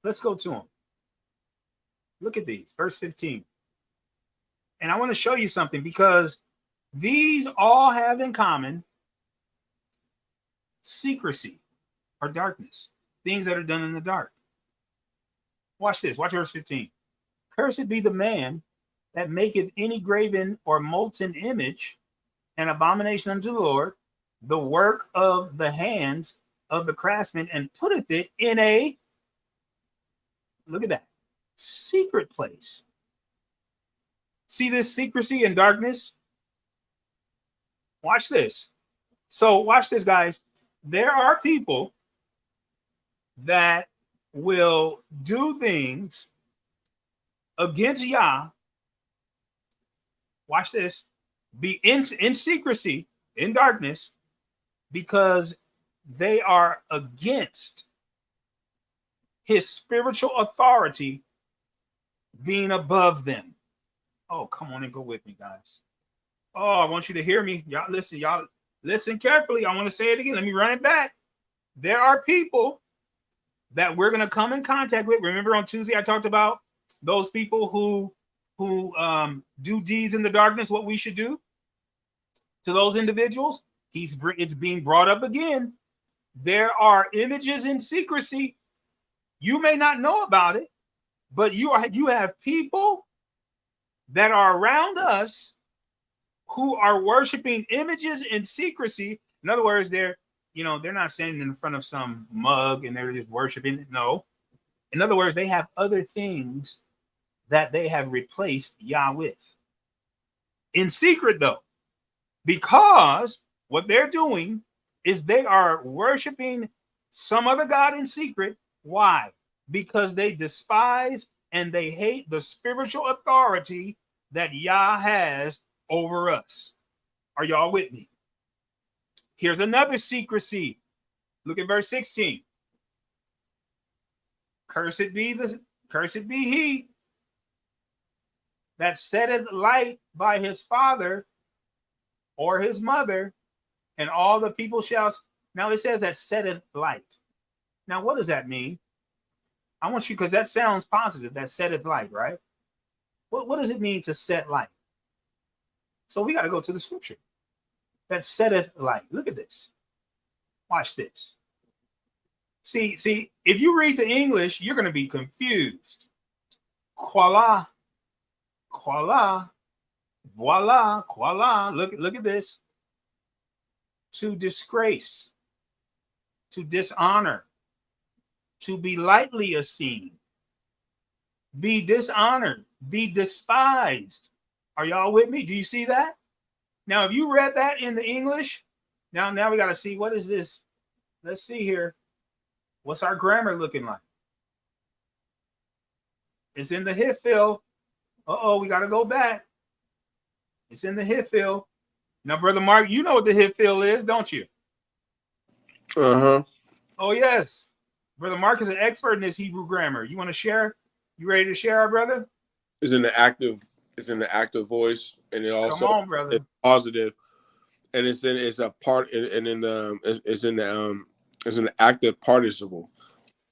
let's go to them. Look at these, verse 15. And I want to show you something, because these all have in common secrecy or darkness, things that are done in the dark. Watch this. Watch verse 15. Cursed be the man that maketh any graven or molten image, an abomination unto the Lord, the work of the hands of the craftsman, and putteth it in a, look at that, secret place. See this secrecy and darkness? Watch this. So watch this, guys. There are people that will do things against Yah. Watch this. Be in secrecy, in darkness, because they are against his spiritual authority being above them. Oh, come on and go with me, guys. Oh, I want you to hear me. Y'all listen carefully. I want to say it again. Let me run it back. There are people that we're going to come in contact with. Remember on Tuesday, I talked about those people who do deeds in the darkness, what we should do to those individuals. It's being brought up again. There are images in secrecy. You may not know about it, but you have people that are around us who are worshiping images in secrecy. In other words, they're not standing in front of some mug and they're just worshiping. No. In other words, they have other things that they have replaced Yah with. In secret, though, because what they're doing is they are worshiping some other god in secret. Why? Because they despise and they hate the spiritual authority that Yah has over us. Are y'all with me? Here's another secrecy. Look at verse 16. Cursed be he that setteth light by his father or his mother, and all the people shall. Now it says that setteth light. Now, what does that mean? I want you, because that sounds positive, that setteth light, right? What does it mean to set light? So we got to go to the scripture. That setteth light. Look at this. Watch this. See, if you read the English, you're going to be confused. Voila. Look at this. To disgrace, to dishonor, to be lightly esteemed, be dishonored, be despised. Are y'all with me? Do you see that? Now, if you read that in the English, now we got to see, what is this? Let's see here. What's our grammar looking like? It's in the Hifil. We got to go back. It's in the Hifil. Now, Brother Mark, you know what the Hifil is, don't you? Uh-huh. Oh, yes. Brother Mark is an expert in this Hebrew grammar. You want to share? You ready to share, our brother? It's in the active voice, and it also, come on, brother, it's positive, and it's in the active participle.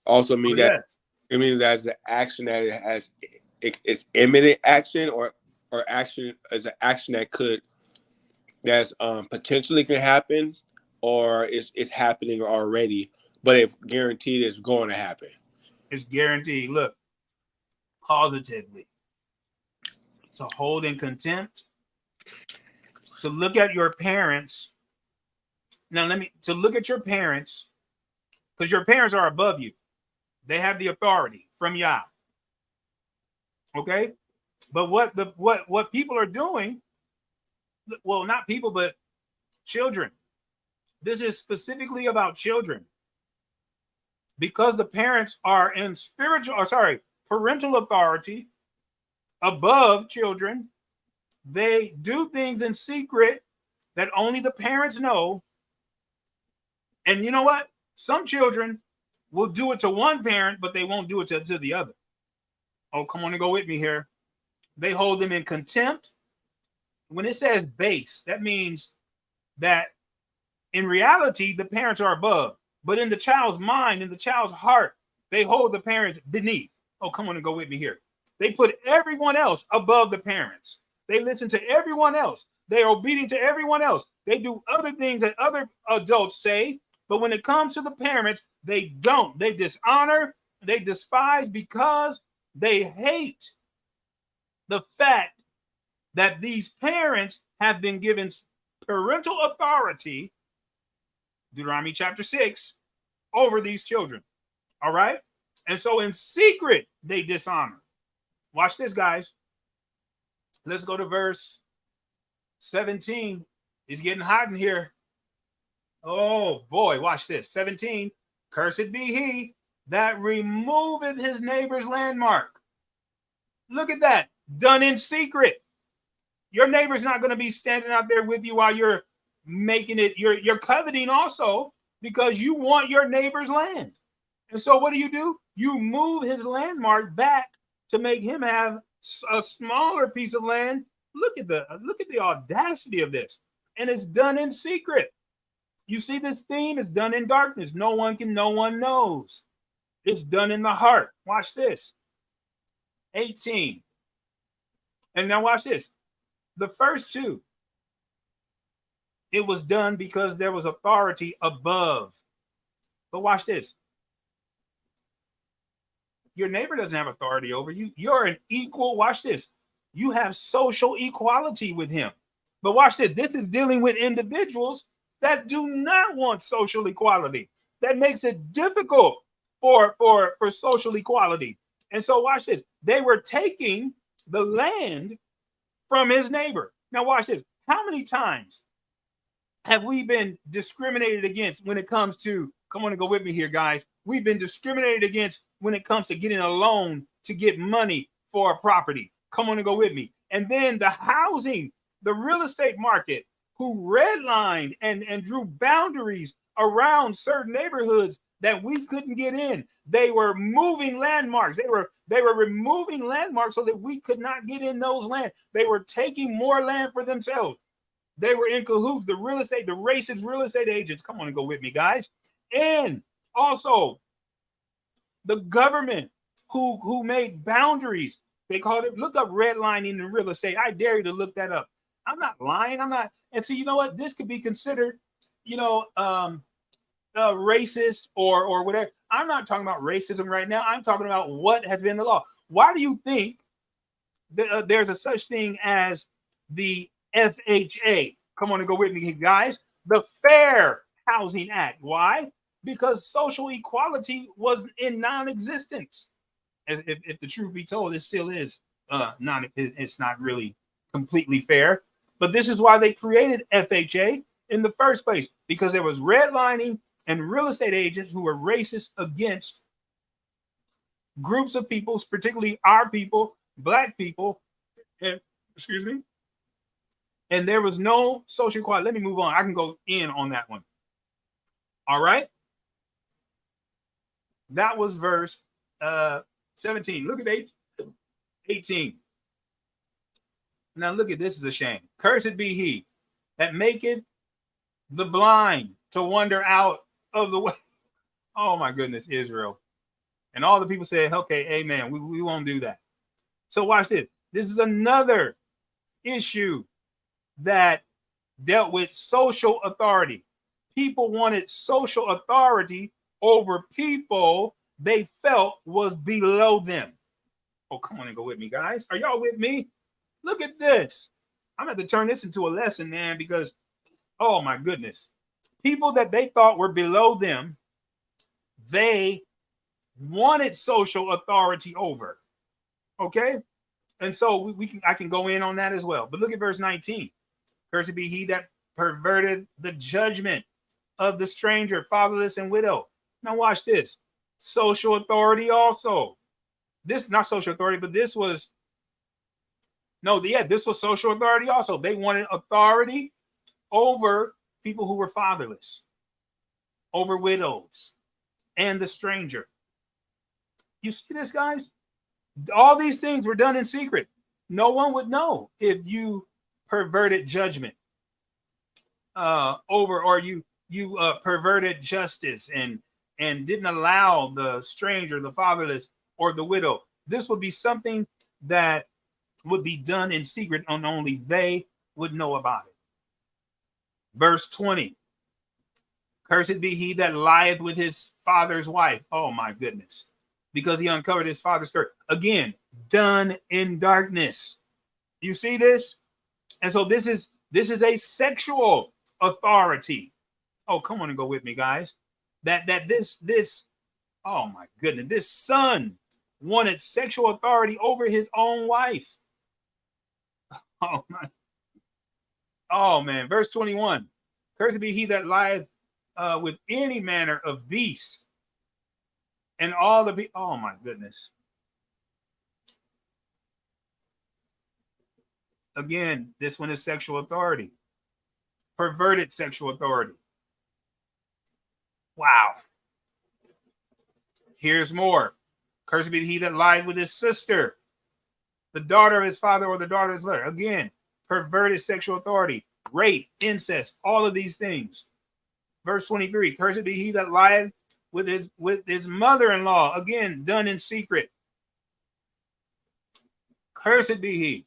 Also mean that it means that it's an action that it has it's imminent action or action as an action that's potentially can happen, or it's happening already, but it's guaranteed it's going to happen. It's guaranteed. Look, positively, to hold in contempt, to look at your parents. Now, to look at your parents, because your parents are above you. They have the authority from Yah. Okay? But what people are doing, well, not people, but children. This is specifically about children. Because the parents are in parental authority above children, they do things in secret that only the parents know. And you know what? Some children will do it to one parent, but they won't do it to the other. Oh, come on and go with me here. They hold them in contempt. When it says base, that means that in reality, the parents are above. But in the child's mind, in the child's heart, they hold the parents beneath. Oh, come on and go with me here. They put everyone else above the parents. They listen to everyone else. They are obedient to everyone else. They do other things that other adults say. But when it comes to the parents, they don't. They dishonor, they despise, because they hate the fact that these parents have been given parental authority, Deuteronomy chapter 6, over these children. All right? And so in secret, they dishonor. Watch this, guys. Let's go to verse 17. It's getting hot in here. Oh, boy, watch this. 17. Cursed be he that removeth his neighbor's landmark. Look at that. Done in secret. Your neighbor's not going to be standing out there with you while you're making it. You're coveting also because you want your neighbor's land. And so what do? You move his landmark back to make him have a smaller piece of land. Look at the audacity of this. And it's done in secret. You see this theme? It's done in darkness. No one knows. It's done in the heart. Watch this. 18. And now watch this. The first two, it was done because there was authority above. But watch this. Your neighbor doesn't have authority over you. You're an equal. Watch this. You have social equality with him. But watch this. This is dealing with individuals that do not want social equality. That makes it difficult for social equality. And so watch this. They were taking the land from his neighbor. Now watch this. How many times have we been discriminated against when it comes to, come on and go with me here, guys. We've been discriminated against when it comes to getting a loan to get money for a property. Come on and go with me. And then the housing, the real estate market who redlined and drew boundaries around certain neighborhoods that we couldn't get in. They were moving landmarks. They were removing landmarks so that we could not get in those lands. They were taking more land for themselves. They were in cahoots, the racist real estate agents. Come on and go with me, guys. And also the government who made boundaries. They called it, look up redlining in real estate. I dare you to look that up. I'm not lying. I'm not. And so, you know what? This could be considered, racist or whatever. I'm not talking about racism right now. I'm talking about what has been the law. Why do you think there's a such thing as the FHA? Come on and go with me, guys. The Fair Housing Act. Why? Because social equality was in non-existence. If the truth be told, it still is it's not really completely fair. But this is why they created FHA in the first place, because there was redlining and real estate agents who were racist against groups of peoples, particularly our people, black people, and and there was no social equality. Let me move on. I can go in on that one. All right. That was verse 17. Look at 18. Now look at this, is a shame. Cursed be he that maketh the blind to wander out of the way. Oh my goodness, Israel. And all the people said, okay, amen. We won't do that. So watch this. This is another issue that dealt with social authority. People wanted social authority over people they felt was below them. Oh, come on and go with me, guys. Are y'all with me? Look at this. I'm going to turn this into a lesson, man, because, oh my goodness. People that they thought were below them, they wanted social authority over. Okay? And so I can go in on that as well. But look at verse 19. Cursed be he that perverted the judgment of the stranger, fatherless, and widow. Now watch this. Social authority also. This, not social authority, but this was social authority also. They wanted authority over people who were fatherless, over widows, and the stranger. You see this, guys? All these things were done in secret. No one would know if you perverted judgment over, or you perverted justice and didn't allow the stranger, the fatherless, or the widow. This would be something that would be done in secret, and only they would know about it. Verse 20. Cursed be he that lieth with his father's wife. Oh my goodness. Because he uncovered his father's skirt. Again, done in darkness. You see this? And so this is a sexual authority. Oh, come on and go with me, guys. That this, oh my goodness, this son wanted sexual authority over his own wife. Oh man, verse 21. Cursed be he that lieth with any manner of beast, and all the oh my goodness. Again, this one is sexual authority, perverted sexual authority. Wow. Here's more. Cursed be he that lied with his sister, the daughter of his father, or the daughter of his mother. Again, perverted sexual authority, rape, incest, all of these things. Verse 23. Cursed be he that lied with his mother-in-law. Again, done in secret. Cursed be he.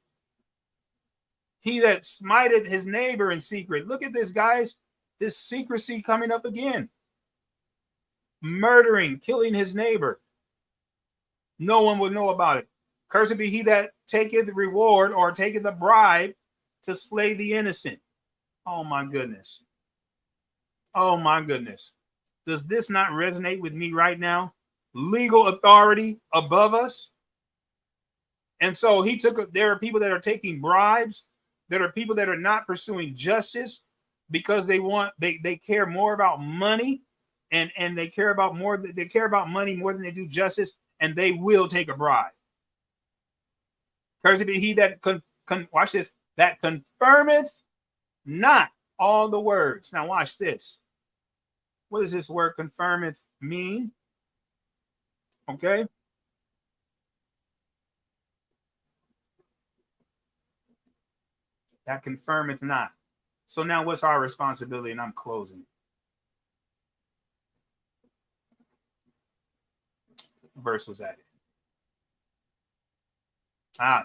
He that smiteth his neighbor in secret. Look at this, guys. This secrecy coming up again. Murdering, killing his neighbor. No one would know about it. Cursed be he that taketh the reward, or taketh a bribe to slay the innocent. Oh my goodness. Oh my goodness. Does this not resonate with me right now? Legal authority above us. And so there are people that are taking bribes. There are people that are not pursuing justice because they care more about money, and they care about money more than they do justice, and they will take a bribe. Cursed be he that watch this, that confirmeth not all the words. Now watch this. What does this word confirmeth mean? Okay. That confirmeth not. So now what's our responsibility? And I'm closing. What verse was that?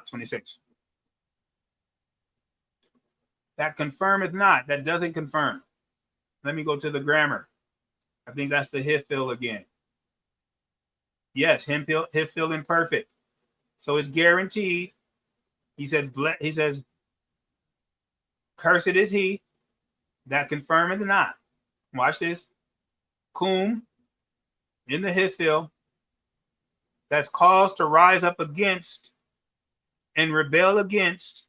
26. That confirmeth not. That doesn't confirm. Let me go to the grammar. I think that's the Hifil again. Yes, Hifil imperfect. So it's guaranteed. He says, cursed is he that confirmeth not. Watch this. Cum in the Hifil that's caused to rise up against and rebel against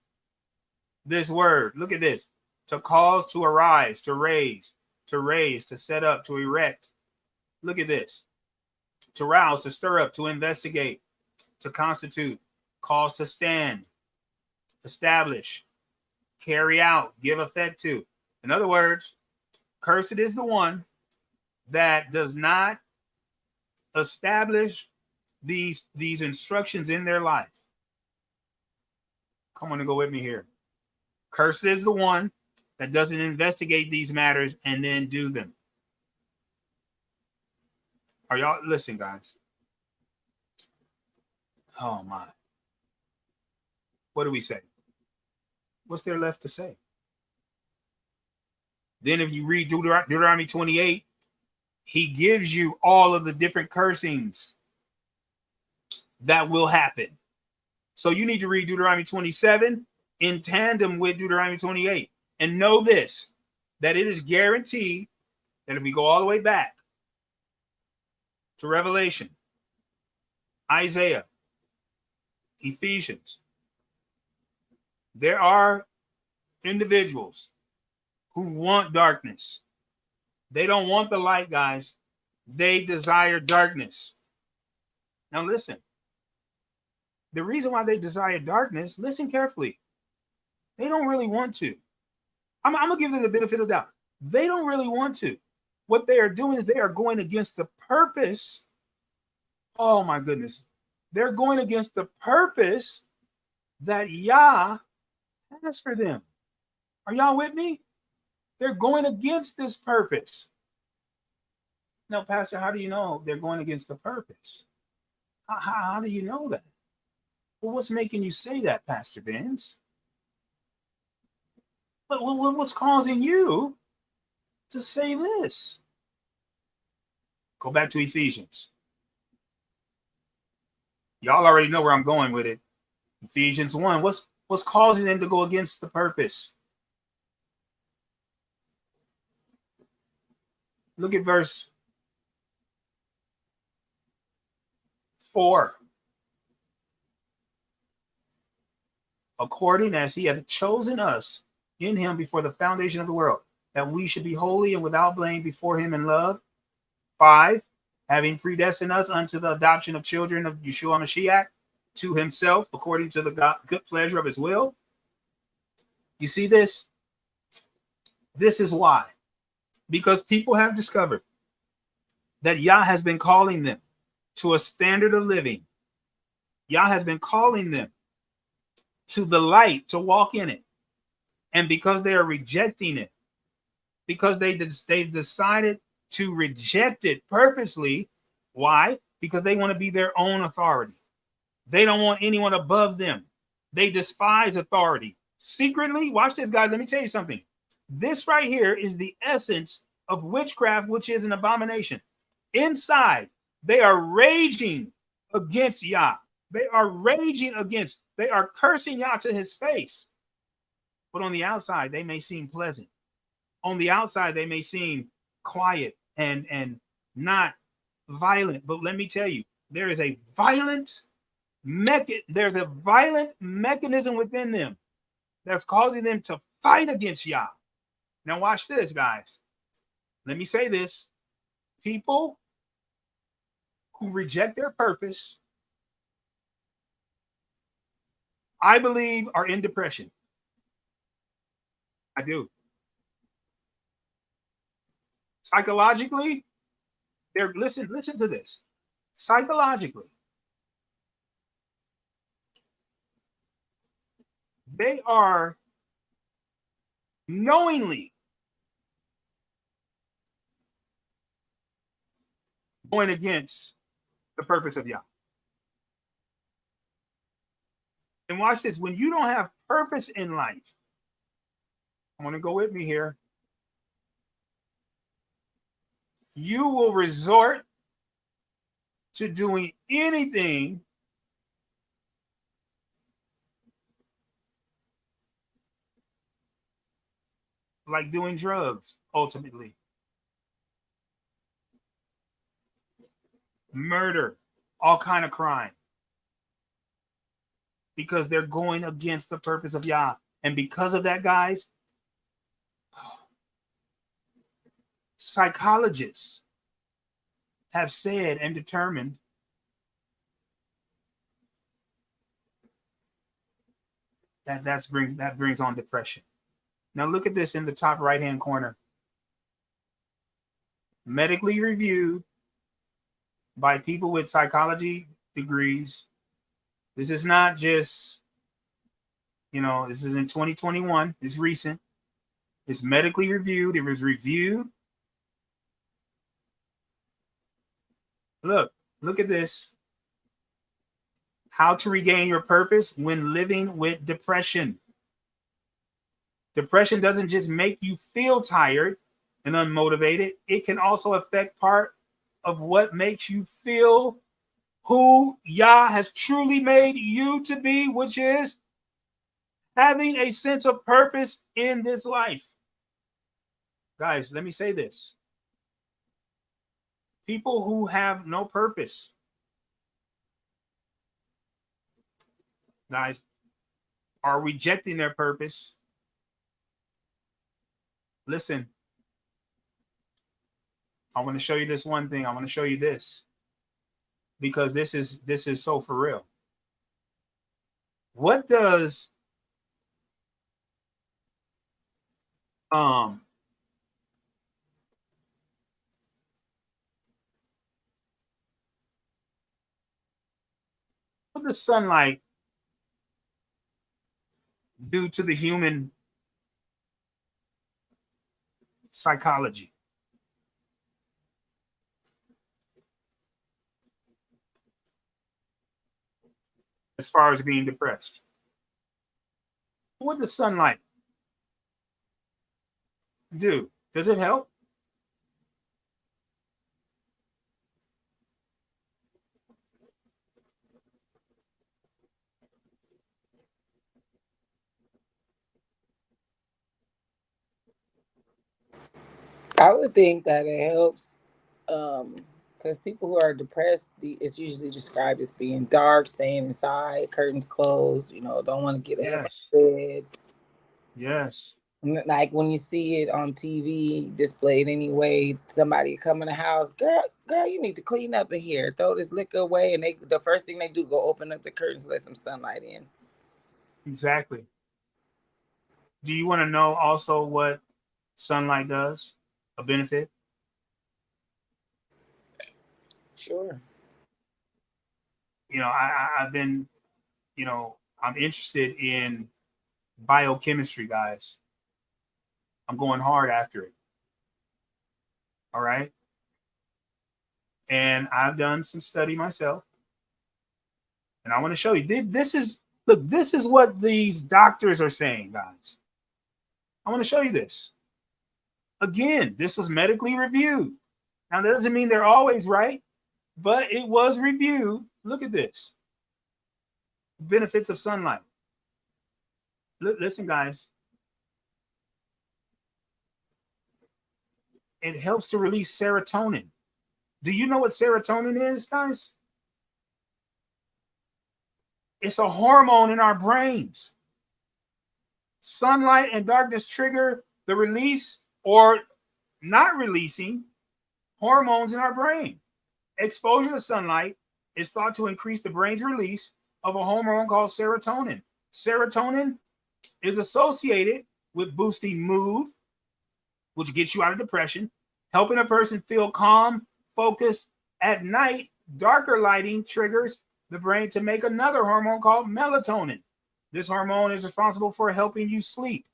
this word. Look at this. To cause, to arise, to raise, to set up, to erect. Look at this. To rouse, to stir up, to investigate, to constitute, cause to stand, establish, carry out, give effect to. In other words, cursed is the one that does not establish these instructions in their life. Come on and go with me here. Cursed is the one that doesn't investigate these matters and then do them. Are y'all listen, guys? Oh my. What do we say? What's there left to say? Then if you read Deuteronomy 28, he gives you all of the different cursings that will happen. So you need to read Deuteronomy 27 in tandem with Deuteronomy 28. And know this, that it is guaranteed that if we go all the way back to Revelation, Isaiah, Ephesians, there are individuals who want darkness. They don't want the light, guys. They desire darkness. Now listen. The reason why they desire darkness, listen carefully. They don't really want to. I'm going to give them the benefit of the doubt. They don't really want to. What they are doing is they are going against the purpose. Oh my goodness. They're going against the purpose that Yah has for them. Are y'all with me? They're going against this purpose. Now, Pastor, how do you know they're going against the purpose? How do you know that? Well, what's making you say that, Pastor Benz? But what's causing you to say this? Go back to Ephesians. Y'all already know where I'm going with it. Ephesians 1. What's causing them to go against the purpose? Look at verse 4. According as he hath chosen us in him before the foundation of the world, that we should be holy and without blame before him in love. 5, having predestined us unto the adoption of children of Yeshua Mashiach to himself, according to the good pleasure of his will. You see this? This is why. Because people have discovered that Yah has been calling them to a standard of living. Yah has been calling them to the light, to walk in it. And because they are rejecting it, because they've decided to reject it purposely. Why? Because they want to be their own authority. They don't want anyone above them. They despise authority. Secretly, watch this, guys. Let me tell you something. This right here is the essence of witchcraft, which is an abomination. Inside, they are raging against Yah. They are raging against, they are cursing Yah to his face. But on the outside, they may seem pleasant. On the outside, they may seem quiet and not violent. But let me tell you, there is a violent mechanism within them that's causing them to fight against Yah. Now watch this, guys. Let me say this. People who reject their purpose, I believe, are in depression. I do. Psychologically, listen to this. Psychologically, they are knowingly going against the purpose of Yah. And watch this. When you don't have purpose in life, I want to go with me here. You will resort to doing anything like doing drugs, ultimately. Murder, all kind of crime. Because they're going against the purpose of Yah. And because of that, guys, psychologists have said and determined that brings on depression. Now look at this in the top right-hand corner. Medically reviewed by people with psychology degrees. This is not just, this is in 2021. It's recent. It's medically reviewed. It was reviewed. Look at this. How to regain your purpose when living with depression. Depression doesn't just make you feel tired and unmotivated. It can also affect part of what makes you feel who Yah has truly made you to be, which is having a sense of purpose in this life. Guys, let me say this. People who have no purpose, guys, are rejecting their purpose. Listen, I want to show you this one thing. I want to show you this because this is so for real. What does what does sunlight do to the human psychology? As far as being depressed, what does sunlight do? Does it help? I would think that it helps, because people who are depressed, it's usually described as being dark, staying inside, curtains closed, don't want to get up out of bed. Yes. Like when you see it on TV displayed anyway, somebody come in the house, girl, you need to clean up in here, throw this liquor away, and the first thing they do, go open up the curtains, let some sunlight in. Exactly. Do you want to know also what sunlight does? A benefit? Sure. I've been, I'm interested in biochemistry, guys. I'm going hard after it. All right. And I've done some study myself. And I want to show you. This is what these doctors are saying, guys. I want to show you this. Again, this was medically reviewed. Now, that doesn't mean they're always right, but it was reviewed. Look at this. Benefits of sunlight. Listen, guys. It helps to release serotonin. Do you know what serotonin is, guys? It's a hormone in our brains. Sunlight and darkness trigger the release or not releasing hormones in our brain. Exposure to sunlight is thought to increase the brain's release of a hormone called serotonin. Serotonin is associated with boosting mood, which gets you out of depression, helping a person feel calm, focused. At night, darker lighting triggers the brain to make another hormone called melatonin. This hormone is responsible for helping you sleep.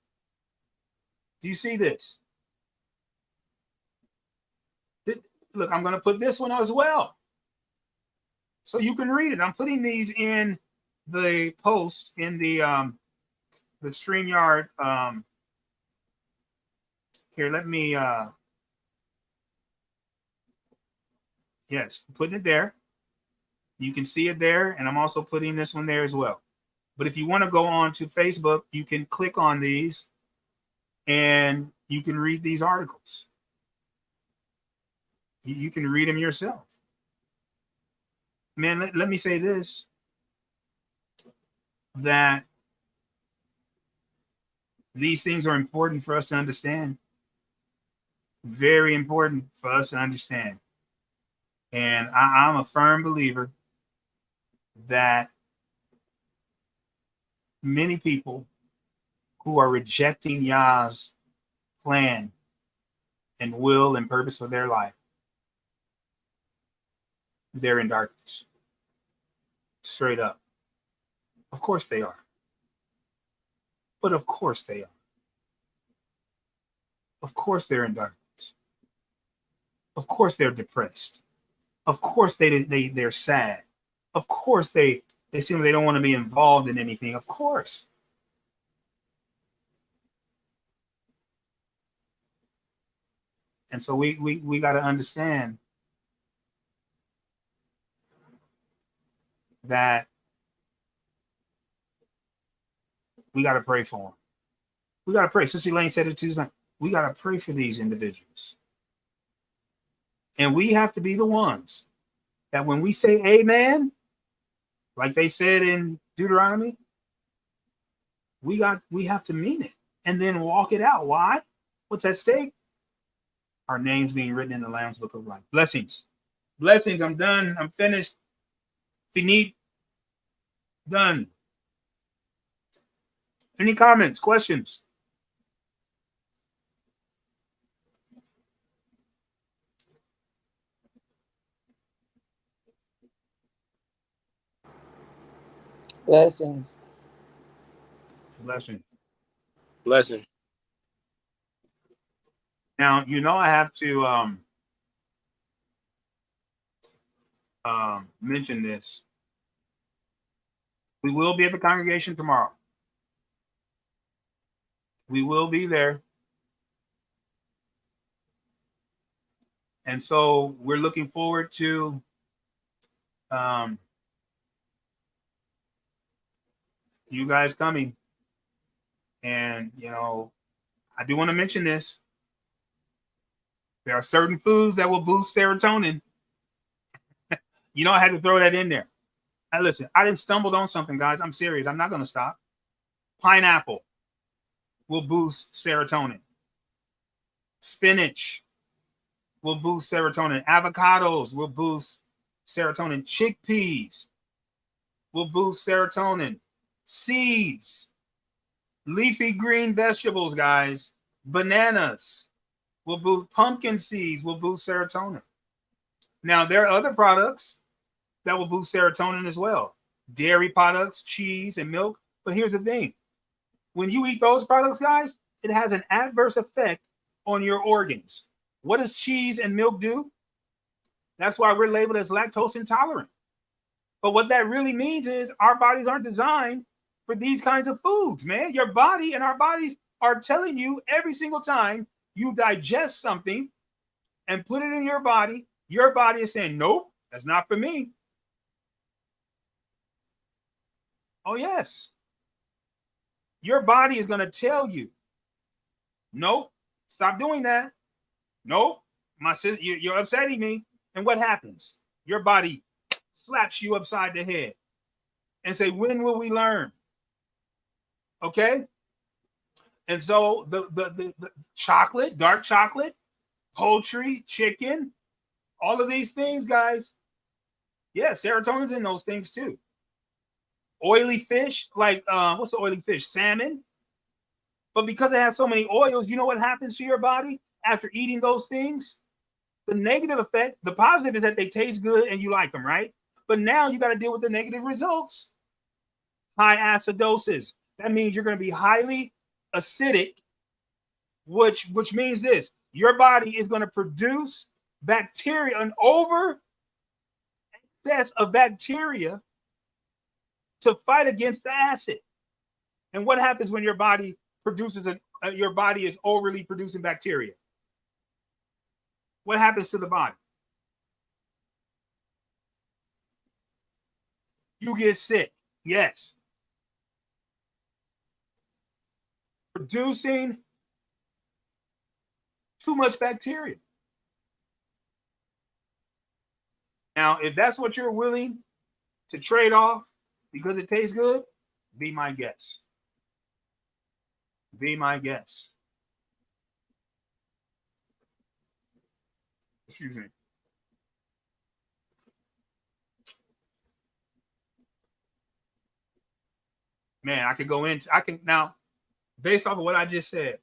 Do you see this? Look, I'm going to put this one as well, so you can read it. I'm putting these in the post in the StreamYard. Here, let me. Yes, I'm putting it there. You can see it there, and I'm also putting this one there as well. But if you want to go on to Facebook, you can click on these, and you can read these articles. You can read them yourself. Man, let me say this, that these things are important for us to understand. Very important for us to understand. And I'm a firm believer that many people who are rejecting Yah's plan and will and purpose for their life, they're in darkness. Straight up. Of course they are. But of course they are. Of course they're in darkness. Of course they're depressed. Of course they're sad. Of course they seem like they don't want to be involved in anything. Of course. And so we got to understand that we got to pray for them. We got to pray. Sister Elaine said it Tuesday night. We got to pray for these individuals. And we have to be the ones that when we say amen, like they said in Deuteronomy, we have to mean it and then walk it out. Why? What's at stake? Our names being written in the Lamb's Book of Life. Blessings. Blessings. I'm done. I'm finished. Finite. Done. Any comments, questions? Blessings. Blessing. Blessing. Now, I have to mention this. We will be at the congregation tomorrow. We will be there. And so we're looking forward to you guys coming. And, I do want to mention this. There are certain foods that will boost serotonin. I had to throw that in there. Now, listen, I didn't stumble on something, guys. I'm serious. I'm not going to stop. Pineapple will boost serotonin. Spinach will boost serotonin. Avocados will boost serotonin. Chickpeas will boost serotonin. Seeds, leafy green vegetables, guys, bananas will boost, pumpkin seeds will boost serotonin. Now, there are other products that will boost serotonin as well. Dairy products, cheese, and milk. But here's the thing. When you eat those products, guys, it has an adverse effect on your organs. What does cheese and milk do? That's why we're labeled as lactose intolerant. But what that really means is our bodies aren't designed for these kinds of foods, man. Your body and our bodies are telling you every single time you digest something and put it in your body is saying, nope, that's not for me. Oh, yes. Your body is going to tell you, nope, stop doing that. Nope, my sister, you're upsetting me. And what happens? Your body slaps you upside the head and say, when will we learn? Okay? And so the chocolate, dark chocolate, poultry, chicken, all of these things, guys, yeah, serotonin's in those things too. Oily fish, like what's the oily fish? Salmon. But because it has so many oils, you know what happens to your body after eating those things? The negative effect, the positive is that they taste good and you like them, right? But now you got to deal with the negative results. High acidosis. That means you're going to be highly acidic, which means this: your body is going to produce bacteria, an over excess of bacteria to fight against the acid. And what happens when your body produces your body is overly producing bacteria? What happens to the body? You get sick. Yes. Producing too much bacteria. Now, if that's what you're willing to trade off because it tastes good, be my guest. Be my guest. Excuse me. Man, I can now, based off of what I just said,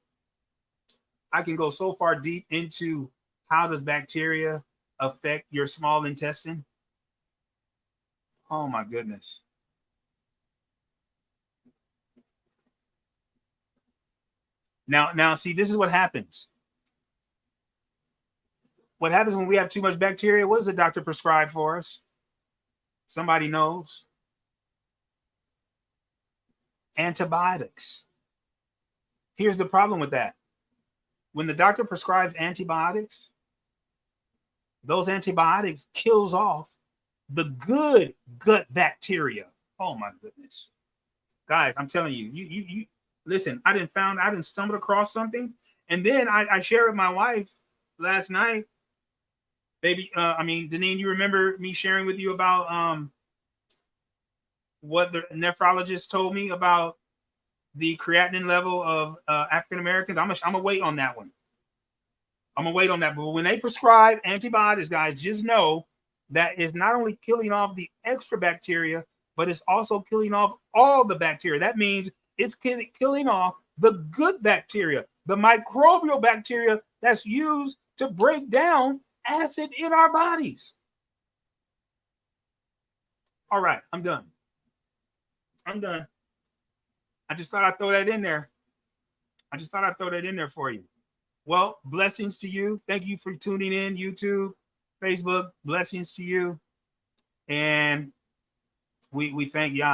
I can go so far deep into how does bacteria affect your small intestine. Oh my goodness. Now, see, this is what happens. What happens when we have too much bacteria? What does the doctor prescribe for us? Somebody knows. Antibiotics. Here's the problem with that. When the doctor prescribes antibiotics, those antibiotics kills off the good gut bacteria. Oh my goodness. Guys, I'm telling you, you listen, I didn't stumble across something. And then I shared with my wife last night. Baby, Deneen, you remember me sharing with you about what the nephrologist told me about the creatinine level of African Americans? I'm gonna wait on that one. I'm gonna wait on that. But when they prescribe antibiotics, guys, just know that is not only killing off the extra bacteria, but it's also killing off all the bacteria. That means it's killing off the good bacteria, the microbial bacteria that's used to break down acid in our bodies. All right, I'm done. I just thought I'd throw that in there. For you. Well, blessings to you. Thank you for tuning in, YouTube, Facebook. Blessings to you. And we thank Yah.